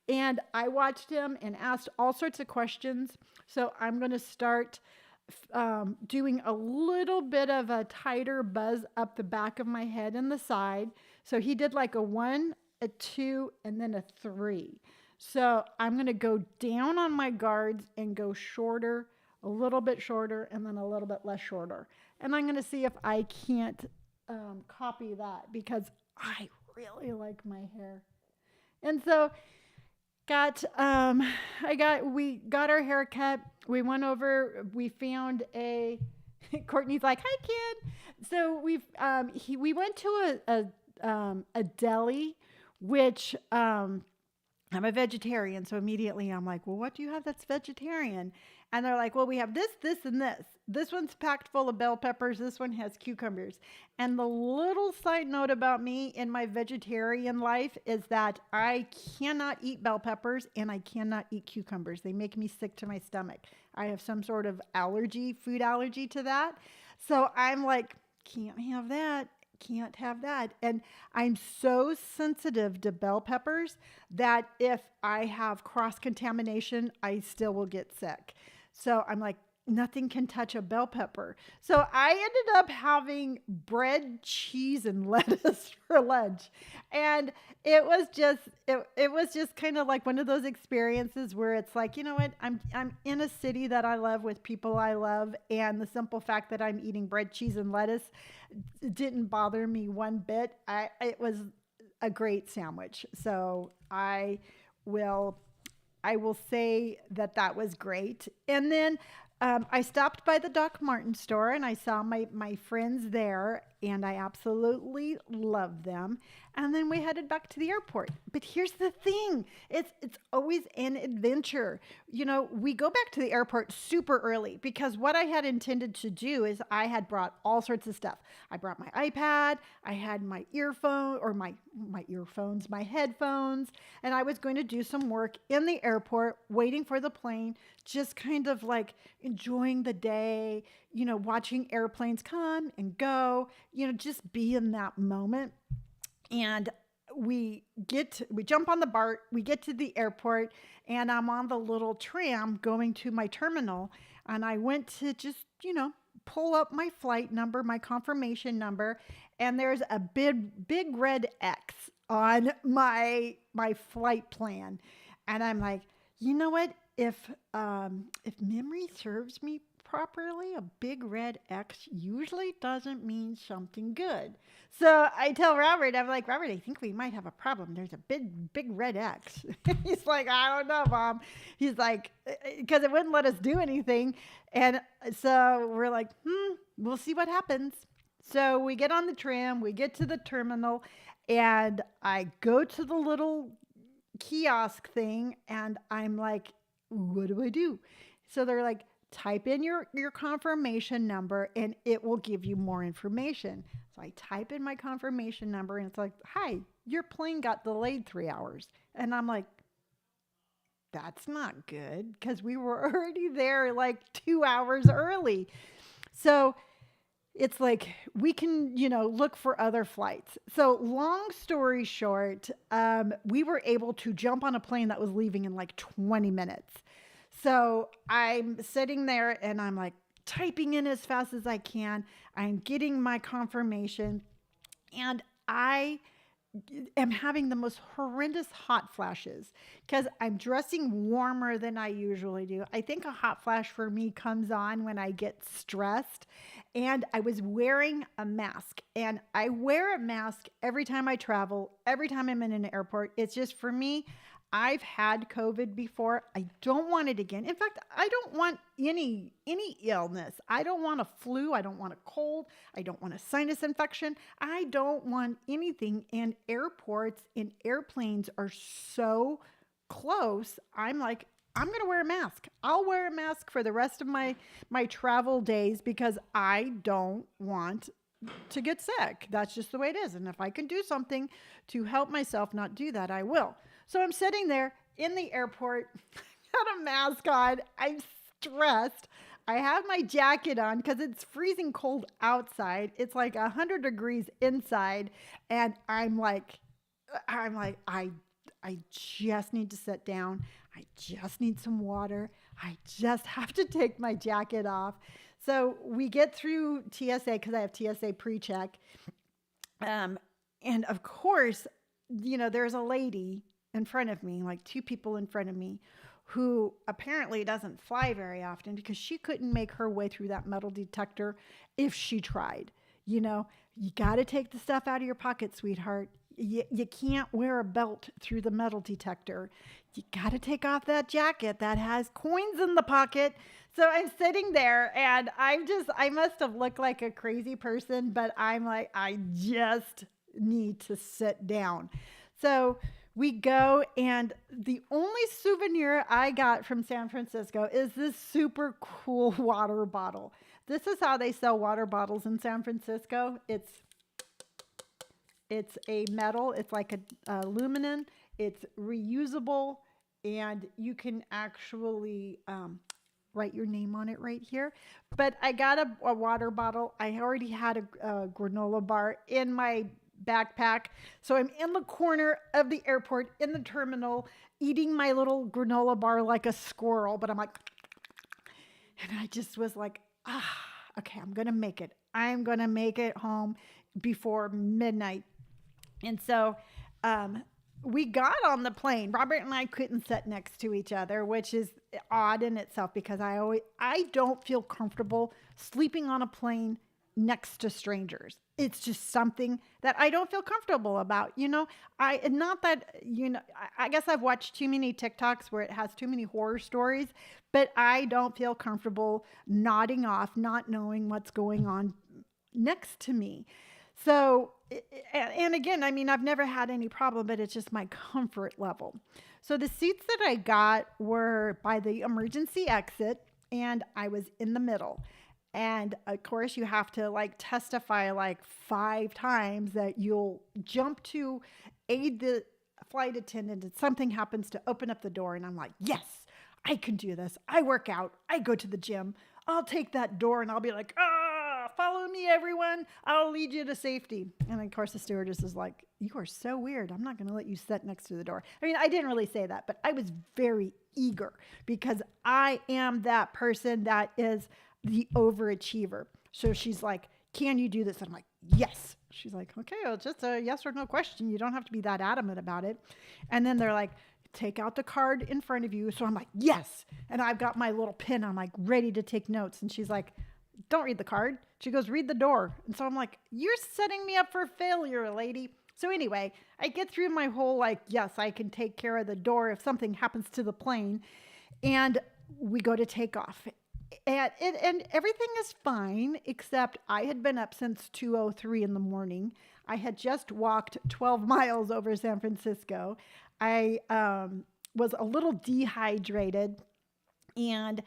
And I watched him and asked all sorts of questions. So I'm going to start doing a little bit of a tighter buzz up the back of my head and the side. So he did like a 1, a 2, and then a 3. So I'm going to go down on my guards and go shorter, a little bit shorter, and then a little bit less shorter. And I'm going to see if I can't copy that because I really like my hair. And so got we got our hair cut. We went over, we found a Courtney's like, "Hi kid." So we went to a deli, which I'm a vegetarian, so immediately I'm like, "Well, what do you have that's vegetarian?" And they're like, "Well, we have this, this, and this. This one's packed full of bell peppers. This one has cucumbers." And the little side note about me in my vegetarian life is that I cannot eat bell peppers and I cannot eat cucumbers. They make me sick to my stomach. I have some sort of allergy, food allergy to that. So I'm like, can't have that. Can't have that. And I'm so sensitive to bell peppers that if I have cross contamination, I still will get sick. So I'm like, nothing can touch a bell pepper. So I ended up having bread, cheese, and lettuce for lunch. And it was just kind of like one of those experiences where it's like, you know what? I'm in a city that I love with people I love, and the simple fact that I'm eating bread, cheese, and lettuce didn't bother me one bit. It was a great sandwich. So I will I will say that that was great. And then I stopped by the Doc Martin store and I saw my friends there, and I absolutely loved them. And then we headed back to the airport. But here's the thing, it's always an adventure. You know, we go back to the airport super early because what I had intended to do is I had brought all sorts of stuff. I brought my iPad, I had my earphone or my earphones, my headphones, and I was going to do some work in the airport waiting for the plane, just kind of like enjoying the day, you know, watching airplanes come and go, you know, just be in that moment. And we jump on the BART, we get to the airport, and I'm on the little tram going to my terminal. And I went to just, you know, pull up my flight number, my confirmation number, and there's a big red X on my flight plan. And I'm like, you know what? If memory serves me properly, a big red X usually doesn't mean something good. So I tell Robert, I'm like, Robert, I think we might have a problem. There's a big red X. He's like, I don't know, Mom. He's like, because it wouldn't let us do anything. And so we're like, we'll see what happens. So we get on the tram, we get to the terminal, and I go to the little kiosk thing, and I'm like, what do I do? So they're like, type in your confirmation number and it will give you more information. So I type in my confirmation number and it's like, hi, your plane got delayed 3 hours. And I'm like, that's not good because we were already there like 2 hours early. So it's like we can, you know, look for other flights. So long story short, we were able to jump on a plane that was leaving in like 20 minutes. So I'm sitting there and I'm like typing in as fast as I can. I'm getting my confirmation, and I am having the most horrendous hot flashes because I'm dressing warmer than I usually do. I think a hot flash for me comes on when I get stressed, and I was wearing a mask, and I wear a mask every time I travel, every time I'm in an airport. It's just for me. I've had COVID before. I don't want it again. In fact, I don't want any illness. I don't want a flu. I don't want a cold. I don't want a sinus infection. I don't want anything. And airports and airplanes are so close. I'm like, I'm going to wear a mask. I'll wear a mask for the rest of my travel days because I don't want to get sick. That's just the way it is. And if I can do something to help myself not do that, I will. So I'm sitting there in the airport, got a mask on. I'm stressed. I have my jacket on because it's freezing cold outside. It's like 100 degrees inside. And I just need to sit down. I just need some water. I just have to take my jacket off. So we get through TSA because I have TSA pre-check. And of course, you know, there's a lady in front of me, like two people in front of me, who apparently doesn't fly very often because she couldn't make her way through that metal detector if she tried. You know, you got to take the stuff out of your pocket, sweetheart. You can't wear a belt through the metal detector. You got to take off that jacket that has coins in the pocket. So I'm sitting there and I must have looked like a crazy person, but I'm like, I just need to sit down. So we go, and the only souvenir I got from San Francisco is this super cool water bottle. This is how they sell water bottles in San Francisco. It's a metal. It's like a aluminum. It's reusable, and you can actually write your name on it right here. But I got a water bottle. I already had a granola bar in my backpack. So I'm in the corner of the airport in the terminal eating my little granola bar like a squirrel, but I'm like, and I just was like, okay, I'm going to make it. I'm going to make it home before midnight. And so we got on the plane. Robert and I couldn't sit next to each other, which is odd in itself because I don't feel comfortable sleeping on a plane next to strangers. It's just something that I don't feel comfortable about. Not that, I guess I've watched too many TikToks where it has too many horror stories, but I don't feel comfortable nodding off, not knowing what's going on next to me. So, and again, I mean, I've never had any problem, but it's just my comfort level. So the seats that I got were by the emergency exit, and I was in the middle. And of course, you have to like testify like 5 times that you'll jump to aid the flight attendant if something happens to open up the door. And I'm like, yes, I can do this. I work out. I go to the gym. I'll take that door and I'll be like, follow me, everyone. I'll lead you to safety. And of course, the stewardess is like, you are so weird. I'm not going to let you sit next to the door. I mean, I didn't really say that, but I was very eager because I am that person that is the overachiever. So she's like, can you do this? And I'm like, yes. She's like, okay, well, it's just a yes or no question. You don't have to be that adamant about it. And then they're like, take out the card in front of you. So I'm like, yes. And I've got my little pen. I'm like ready to take notes. And she's like, don't read the card. She goes, read the door. And so I'm like, you're setting me up for failure, lady. So anyway, I get through my whole like, yes, I can take care of the door if something happens to the plane. And we go to take off. And everything is fine, except I had been up since 2:03 in the morning. I had just walked 12 miles over San Francisco. I was a little dehydrated, and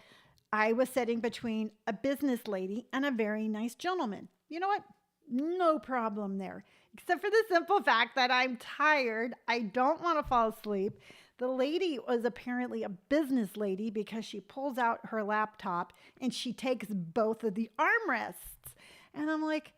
I was sitting between a business lady and a very nice gentleman. You know what? No problem there, except for the simple fact that I'm tired. I don't want to fall asleep. The lady was apparently a business lady because she pulls out her laptop and she takes both of the armrests. And I'm like,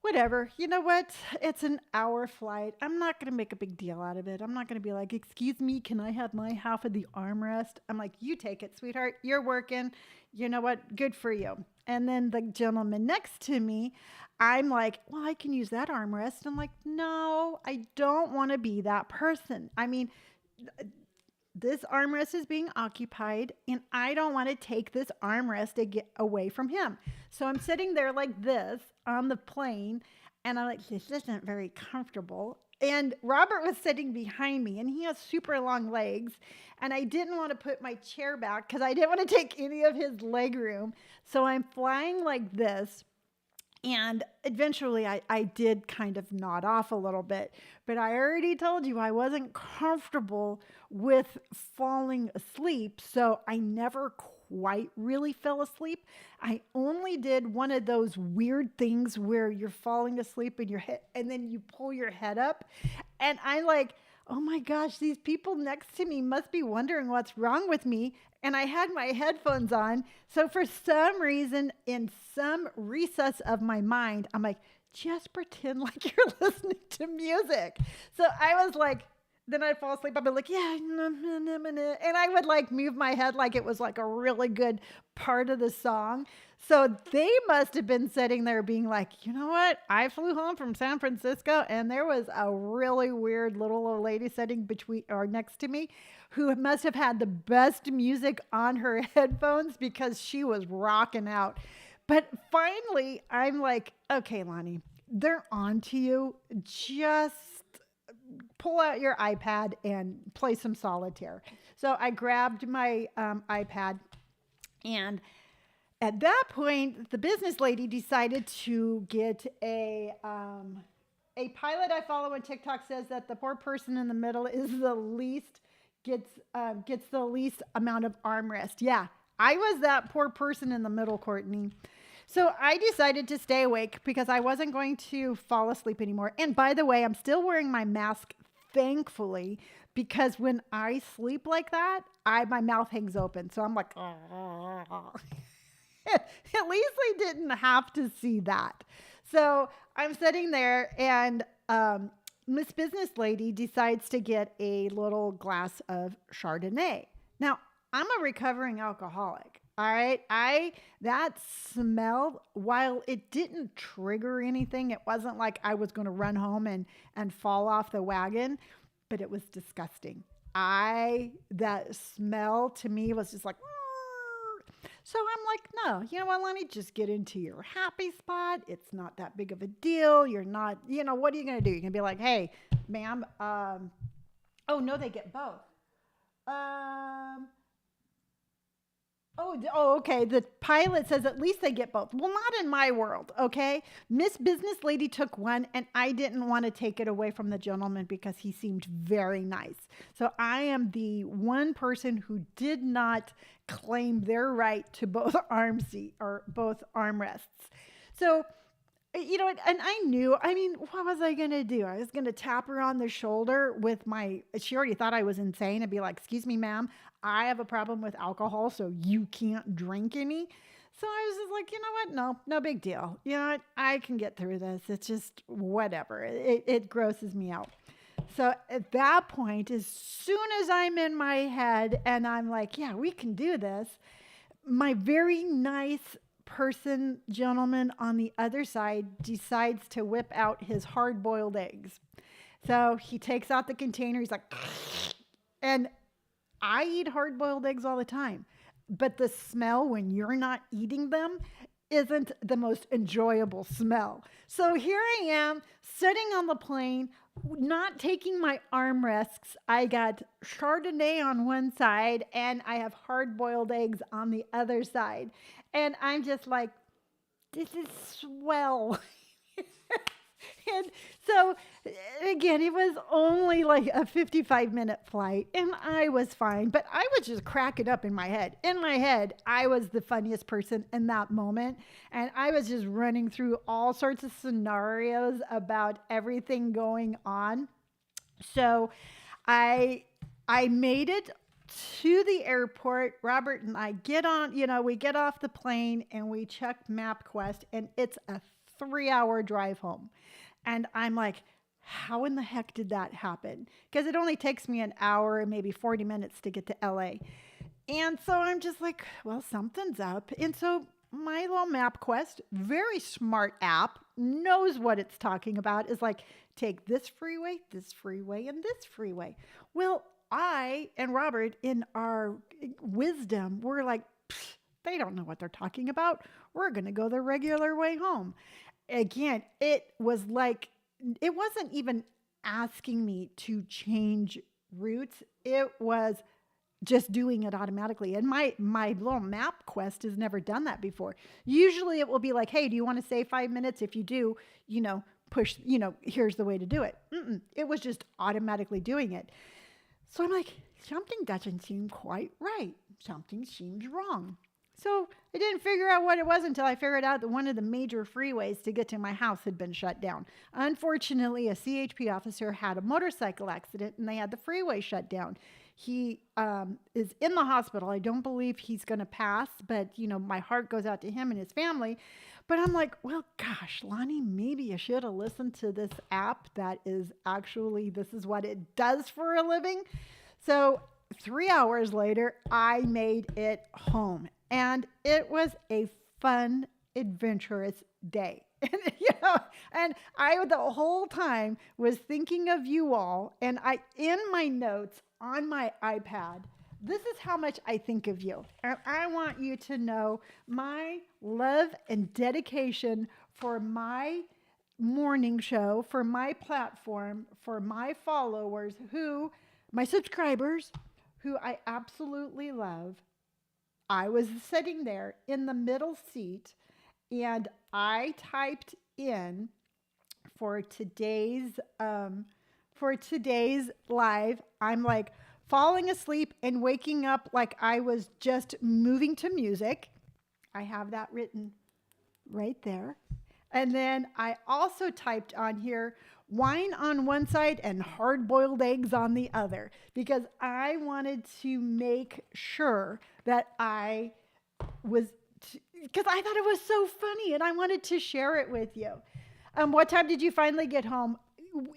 whatever. You know what? It's an hour flight. I'm not going to make a big deal out of it. I'm not going to be like, excuse me, can I have my half of the armrest? I'm like, you take it, sweetheart. You're working. You know what? Good for you. And then the gentleman next to me, I'm like, well, I can use that armrest. I'm like, no, I don't want to be that person. I mean, this armrest is being occupied and I don't want to take this armrest to get away from him. So I'm sitting there like this on the plane and I'm like, this isn't very comfortable. And Robert was sitting behind me and he has super long legs. And I didn't want to put my chair back because I didn't want to take any of his leg room. So I'm flying like this. And eventually I did kind of nod off a little bit, but I already told you I wasn't comfortable with falling asleep. So I never quite really fell asleep. I only did one of those weird things where you're falling asleep in your head and then you pull your head up. And I like, oh my gosh, these people next to me must be wondering what's wrong with me. And I had my headphones on. So for some reason, in some recess of my mind, I'm like, just pretend like you're listening to music. So I was like, then I'd fall asleep. I'd be like, yeah. And I would like move my head like it was like a really good part of the song. So they must have been sitting there being like, you know what? I flew home from San Francisco and there was a really weird little old lady sitting between or next to me who must have had the best music on her headphones because she was rocking out. But finally, I'm like, okay, Lonni, they're on to you. Just pull out your iPad and play some solitaire. So I grabbed my iPad, and at that point, the business lady decided to get a pilot I follow on TikTok says that the poor person in the middle is the least gets the least amount of armrest. Yeah, I was that poor person in the middle, Courtney. So I decided to stay awake because I wasn't going to fall asleep anymore. And by the way, I'm still wearing my mask, thankfully, because when I sleep like that, my mouth hangs open. So I'm like, at least I didn't have to see that. So I'm sitting there and Miss Business Lady decides to get a little glass of Chardonnay. Now, I'm a recovering alcoholic. All right. That smell, while it didn't trigger anything, it wasn't like I was going to run home and fall off the wagon, but it was disgusting. That smell to me was just like, So I'm like, no, you know what, Lenny, just get into your happy spot. It's not that big of a deal. You're not, what are you going to do? You're going to be like, hey, ma'am, oh, no, they get both. Um, oh, okay. The pilot says at least they get both. Well, not in my world, okay? Miss Business Lady took one, and I didn't want to take it away from the gentleman because he seemed very nice. So I am the one person who did not claim their right to both arm seat or both armrests. So and I knew, I mean, what was I going to do? I was going to tap her on the shoulder with she already thought I was insane and be like, excuse me, ma'am, I have a problem with alcohol, so you can't drink any. So I was just like, you know what? No, no big deal. You know what? I can get through this. It's just whatever. It grosses me out. So at that point, as soon as I'm in my head and I'm like, yeah, we can do this, my very nice gentleman on the other side decides to whip out his hard boiled eggs. So he takes out the container. He's like, and I eat hard boiled eggs all the time. But the smell when you're not eating them isn't the most enjoyable smell. So here I am sitting on the plane, not taking my armrests. I got Chardonnay on one side and I have hard boiled eggs on the other side. And I'm just like, this is swell. And so, again, it was only like a 55-minute flight, and I was fine. But I was just cracking up in my head. In my head, I was the funniest person in that moment, and I was just running through all sorts of scenarios about everything going on. So I made it to the airport. Robert and I we get off the plane, and we check MapQuest, and it's a 3-hour drive home. And I'm like, how in the heck did that happen? Because it only takes me an hour and maybe 40 minutes to get to LA. And so I'm just like, well, something's up. And so my little MapQuest, very smart app, knows what it's talking about, is like, take this freeway, and this freeway. Well, I and Robert, in our wisdom, we're like, they don't know what they're talking about. We're going to go the regular way home. Again, it wasn't even asking me to change routes. It was just doing it automatically. And my little MapQuest has never done that before. Usually it will be like, hey, do you want to save 5 minutes? If you do, push, here's the way to do it. It was just automatically doing it. So I'm like, something doesn't seem quite right. Something seems wrong. So I didn't figure out what it was until I figured out that one of the major freeways to get to my house had been shut down. Unfortunately, a CHP officer had a motorcycle accident and they had the freeway shut down. He is in the hospital. I don't believe he's going to pass, but my heart goes out to him and his family. But I'm like, well, gosh, Lonni, maybe you should have listened to this app that is actually, this is what it does for a living. So 3 hours later, I made it home. And it was a fun, adventurous day. And I the whole time was thinking of you all. And in my notes on my iPad, this is how much I think of you. And I want you to know my love and dedication for my morning show, for my platform, for my followers, my subscribers, who I absolutely love. I was sitting there in the middle seat and I typed in for today's live. I'm like falling asleep and waking up like I was just moving to music. I have that written right there. And then I also typed on here wine on one side and hard-boiled eggs on the other, because I wanted to make sure that because I thought it was so funny and I wanted to share it with you. What time did you finally get home?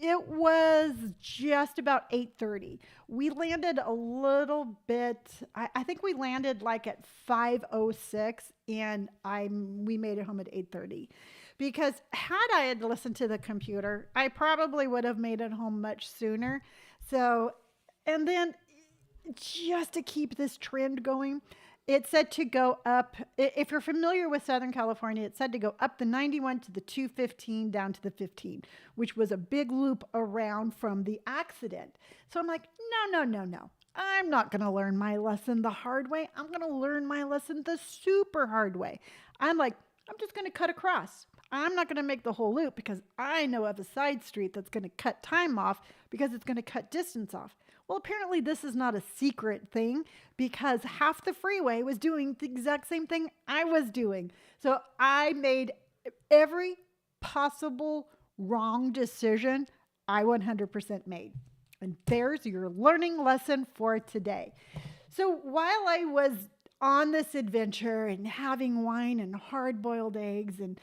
It was just about 8:30. We landed a little bit, I think we landed like at 5:06 and we made it home at 8:30. Because had I had listened to the computer, I probably would have made it home much sooner. So, and then just to keep this trend going, It said to go up, if you're familiar with Southern California, it said to go up the 91 to the 215 down to the 15, which was a big loop around from the accident. So I'm like, no, no, no, no. I'm not going to learn my lesson the hard way. I'm going to learn my lesson the super hard way. I'm like, I'm just going to cut across. I'm not going to make the whole loop because I know of a side street that's going to cut time off because it's going to cut distance off. Well, apparently this is not a secret thing because half the freeway was doing the exact same thing I was doing. So I made every possible wrong decision I 100% made. And there's your learning lesson for today. So while I was on this adventure and having wine and hard-boiled eggs and,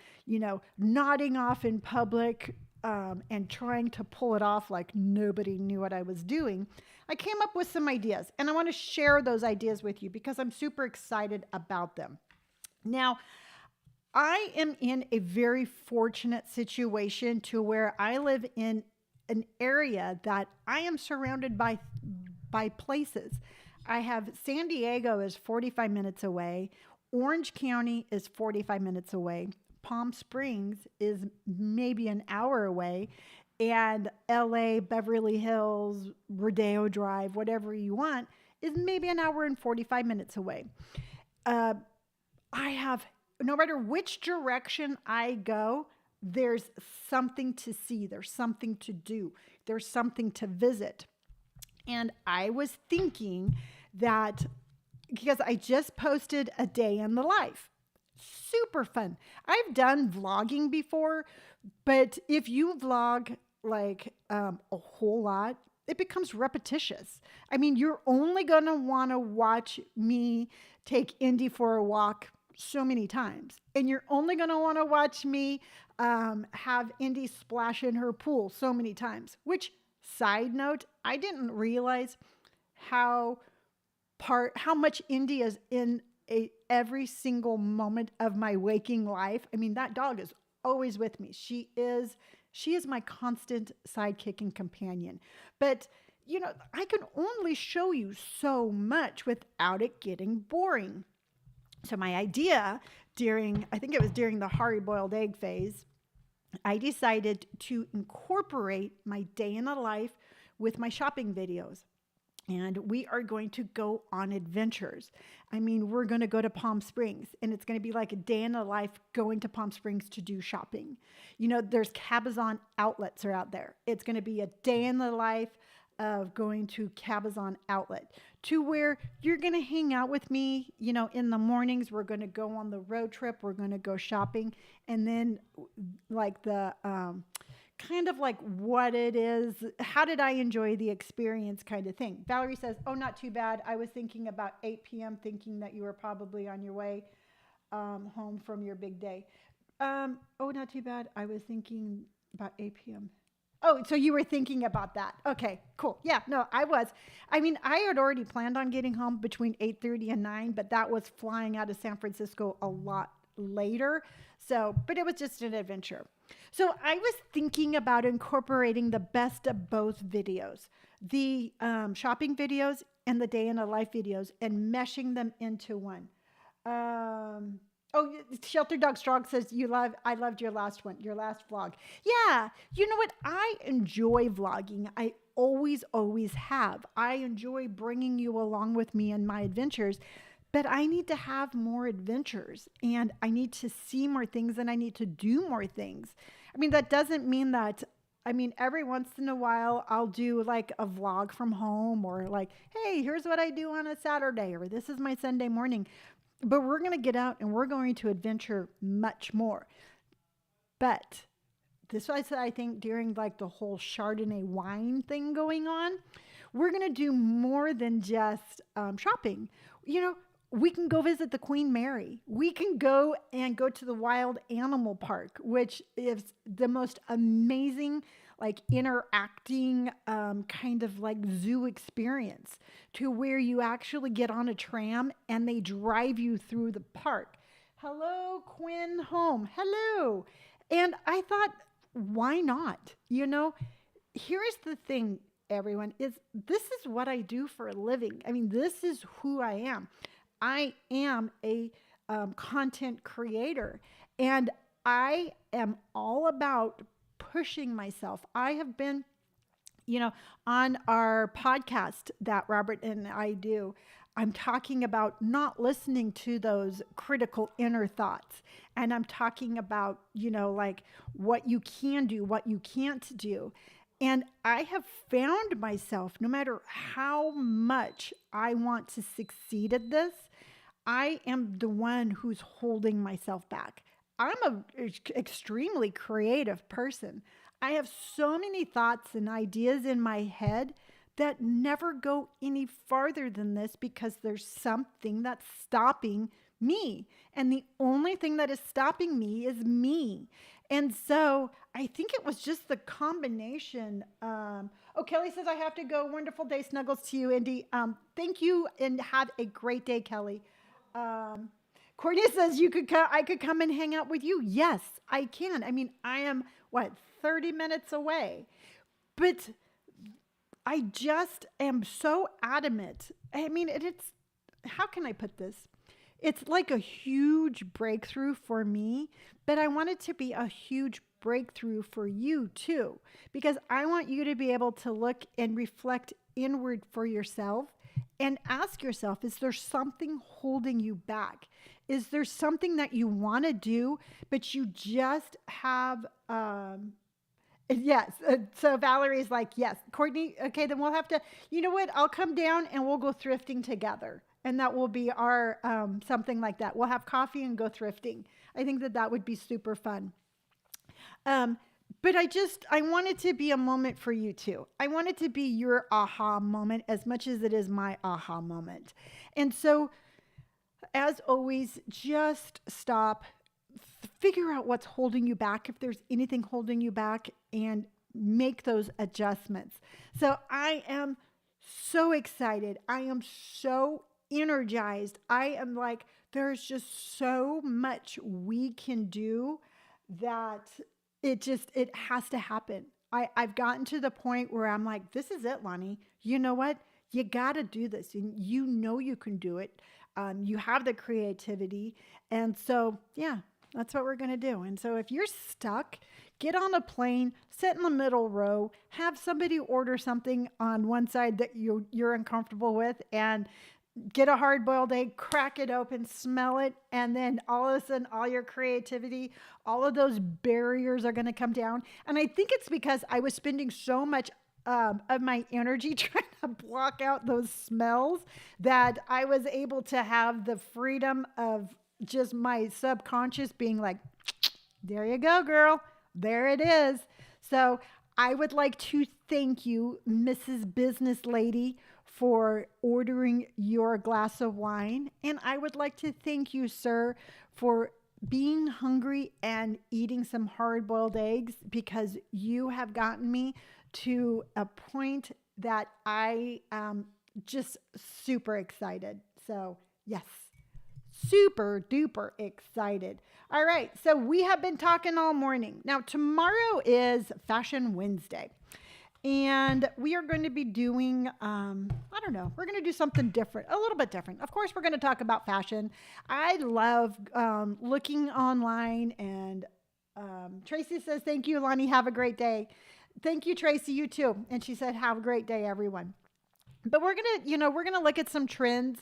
nodding off in public, and trying to pull it off like nobody knew what I was doing, I came up with some ideas. And I want to share those ideas with you because I'm super excited about them. Now, I am in a very fortunate situation to where I live in an area that I am surrounded by places. I have San Diego is 45 minutes away. Orange County is 45 minutes away. Palm Springs is maybe an hour away. And LA, Beverly Hills, Rodeo Drive, whatever you want, is maybe an hour and 45 minutes away. I have, no matter which direction I go, there's something to see. There's something to do. There's something to visit. And I was thinking that because I just posted a day in the life, super fun. I've done vlogging before, but if you vlog like a whole lot, it becomes repetitious. I mean, you're only going to want to watch me take Indy for a walk so many times. And you're only going to want to watch me have Indy splash in her pool so many times, which, side note, I didn't realize how much Indy is in every single moment of my waking life. I mean, that dog is always with me. She is my constant sidekick and companion. But, I can only show you so much without it getting boring. So my idea I think it was during the hard-boiled egg phase, I decided to incorporate my day in the life with my shopping videos. And we are going to go on adventures. I mean, we're going to go to Palm Springs, and it's going to be like a day in the life going to Palm Springs to do shopping. There's Cabazon outlets are out there. It's going to be a day in the life of going to Cabazon outlet to where you're going to hang out with me. In the mornings, we're going to go on the road trip. We're going to go shopping. And then like the, kind of like what it is, how did I enjoy the experience kind of thing. Valerie says, oh, not too bad. I was thinking about 8 p.m. thinking that you were probably on your way home from your big day. Oh, not too bad. I was thinking about 8 p.m. Oh, so you were thinking about that. Okay, cool. Yeah, no, I was. I mean, I had already planned on getting home between 8:30 and 9, but that was flying out of San Francisco a lot later. So, but it was just an adventure. So I was thinking about incorporating the best of both videos, the shopping videos and the day in a life videos, and meshing them into one. Oh, Shelter Dog Strong says I loved your last vlog. Yeah, you know what? I enjoy vlogging. I always have. I enjoy bringing you along with me in my adventures, but I need to have more adventures and I need to see more things and I need to do more things. I mean, that doesn't mean that, every once in a while I'll do like a vlog from home or like, hey, here's what I do on a Saturday or this is my Sunday morning. But we're going to get out and we're going to adventure much more. But this was, I think, during like the whole Chardonnay wine thing going on, we're going to do more than just shopping. We can go visit the Queen Mary. We can go to the Wild Animal Park, which is the most amazing, like interacting kind of like zoo experience to where you actually get on a tram and they drive you through the park. Hello, Quinn Home. Hello. And I thought, why not? Here's the thing, everyone, is this is what I do for a living. This is who I am. I am a content creator, and I am all about pushing myself. I have been, on our podcast that Robert and I do, I'm talking about not listening to those critical inner thoughts. And I'm talking about, like what you can do, what you can't do. And I have found myself, no matter how much I want to succeed at this, I am the one who's holding myself back. I'm an extremely creative person. I have so many thoughts and ideas in my head that never go any farther than this because there's something that's stopping me. And the only thing that is stopping me is me. And so I think it was just the combination. Oh, Kelly says, I have to go. Wonderful day. Snuggles to you, Indy. Thank you and have a great day, Kelly. Courtney says I could come and hang out with you. Yes, I can. I mean, I am 30 minutes away, but I just am so adamant. I mean, it's how can I put this? It's like a huge breakthrough for me, but I want it to be a huge breakthrough for you too, because I want you to be able to look and reflect inward for yourself and ask yourself, is there something holding you back? Is there something that you want to do, but you just have, yes. So Valerie's like, yes. Courtney, okay, then we'll have to, you know what? I'll come down and we'll go thrifting together. And that will be our, something like that. We'll have coffee and go thrifting. I think that would be super fun. But I want it to be a moment for you too. I want it to be your aha moment as much as it is my aha moment. And so, as always, just stop, figure out what's holding you back, if there's anything holding you back, and make those adjustments. So I am so excited. I am so energized. I am like, there's just so much we can do that it has to happen. I've gotten to the point where I'm like, this is it, Lonni. You know what? You got to do this. And you know you can do it. You have the creativity. And so, yeah, that's what we're going to do. And so if you're stuck, get on a plane, sit in the middle row, have somebody order something on one side that you're uncomfortable with, and get a hard-boiled egg, crack it open, smell it, and then all of a sudden, all your creativity, all of those barriers are going to come down. And I think it's because I was spending so much of my energy trying to block out those smells that I was able to have the freedom of just my subconscious being like, there you go, girl. There it is. So I would like to thank you, Mrs. Business Lady, for ordering your glass of wine. And I would like to thank you, sir, for being hungry and eating some hard-boiled eggs, because you have gotten me to a point that I am just super excited. So yes, super duper excited. All right. So we have been talking all morning. Now tomorrow is Fashion Wednesday. And we are going to be doing, I don't know, we're going to do something different, a little bit different. Of course, we're going to talk about fashion. I love looking online, and Tracy says, thank you, Lonni. Have a great day. Thank you, Tracy. You too. And she said, have a great day, everyone. But we're going to, we're going to look at some trends.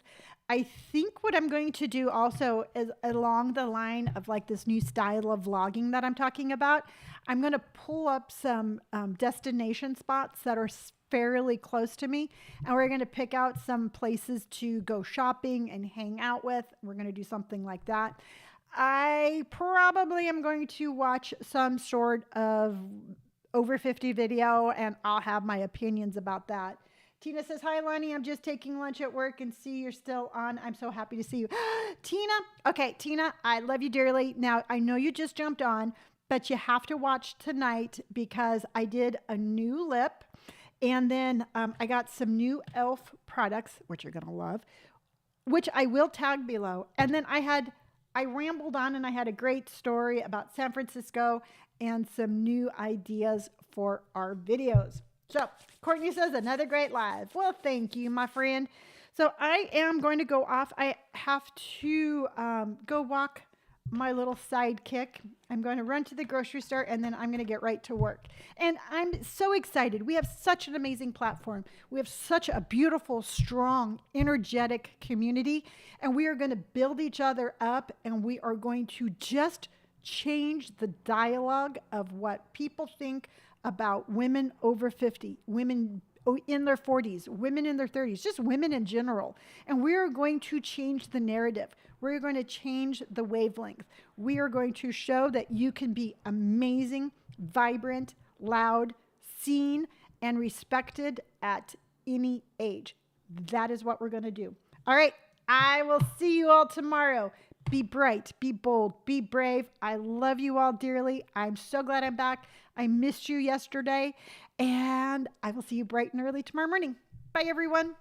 I think what I'm going to do also is along the line of like this new style of vlogging that I'm talking about. I'm going to pull up some destination spots that are fairly close to me. And we're going to pick out some places to go shopping and hang out with. We're going to do something like that. I probably am going to watch some sort of over 50 video, and I'll have my opinions about that. Tina says, hi, Lonni. I'm just taking lunch at work and see you're still on. I'm so happy to see you. Tina. Okay, Tina, I love you dearly. Now, I know you just jumped on, but you have to watch tonight because I did a new lip, and then I got some new e.l.f. products, which you're going to love, which I will tag below. And then I rambled on, and I had a great story about San Francisco and some new ideas for our videos. So Courtney says, another great live. Well, thank you, my friend. So I am going to go off. I have to go walk my little sidekick. I'm going to run to the grocery store and then I'm going to get right to work. And I'm so excited. We have such an amazing platform. We have such a beautiful, strong, energetic community. And we are going to build each other up and we are going to just change the dialogue of what people think about women over 50, women in their 40s, women in their 30s, just women in general. And we are going to change the narrative. We're going to change the wavelength. We are going to show that you can be amazing, vibrant, loud, seen, and respected at any age. That is what we're going to do. All right. I will see you all tomorrow. Be bright, be bold, be brave. I love you all dearly. I'm so glad I'm back. I missed you yesterday, and I will see you bright and early tomorrow morning. Bye, everyone.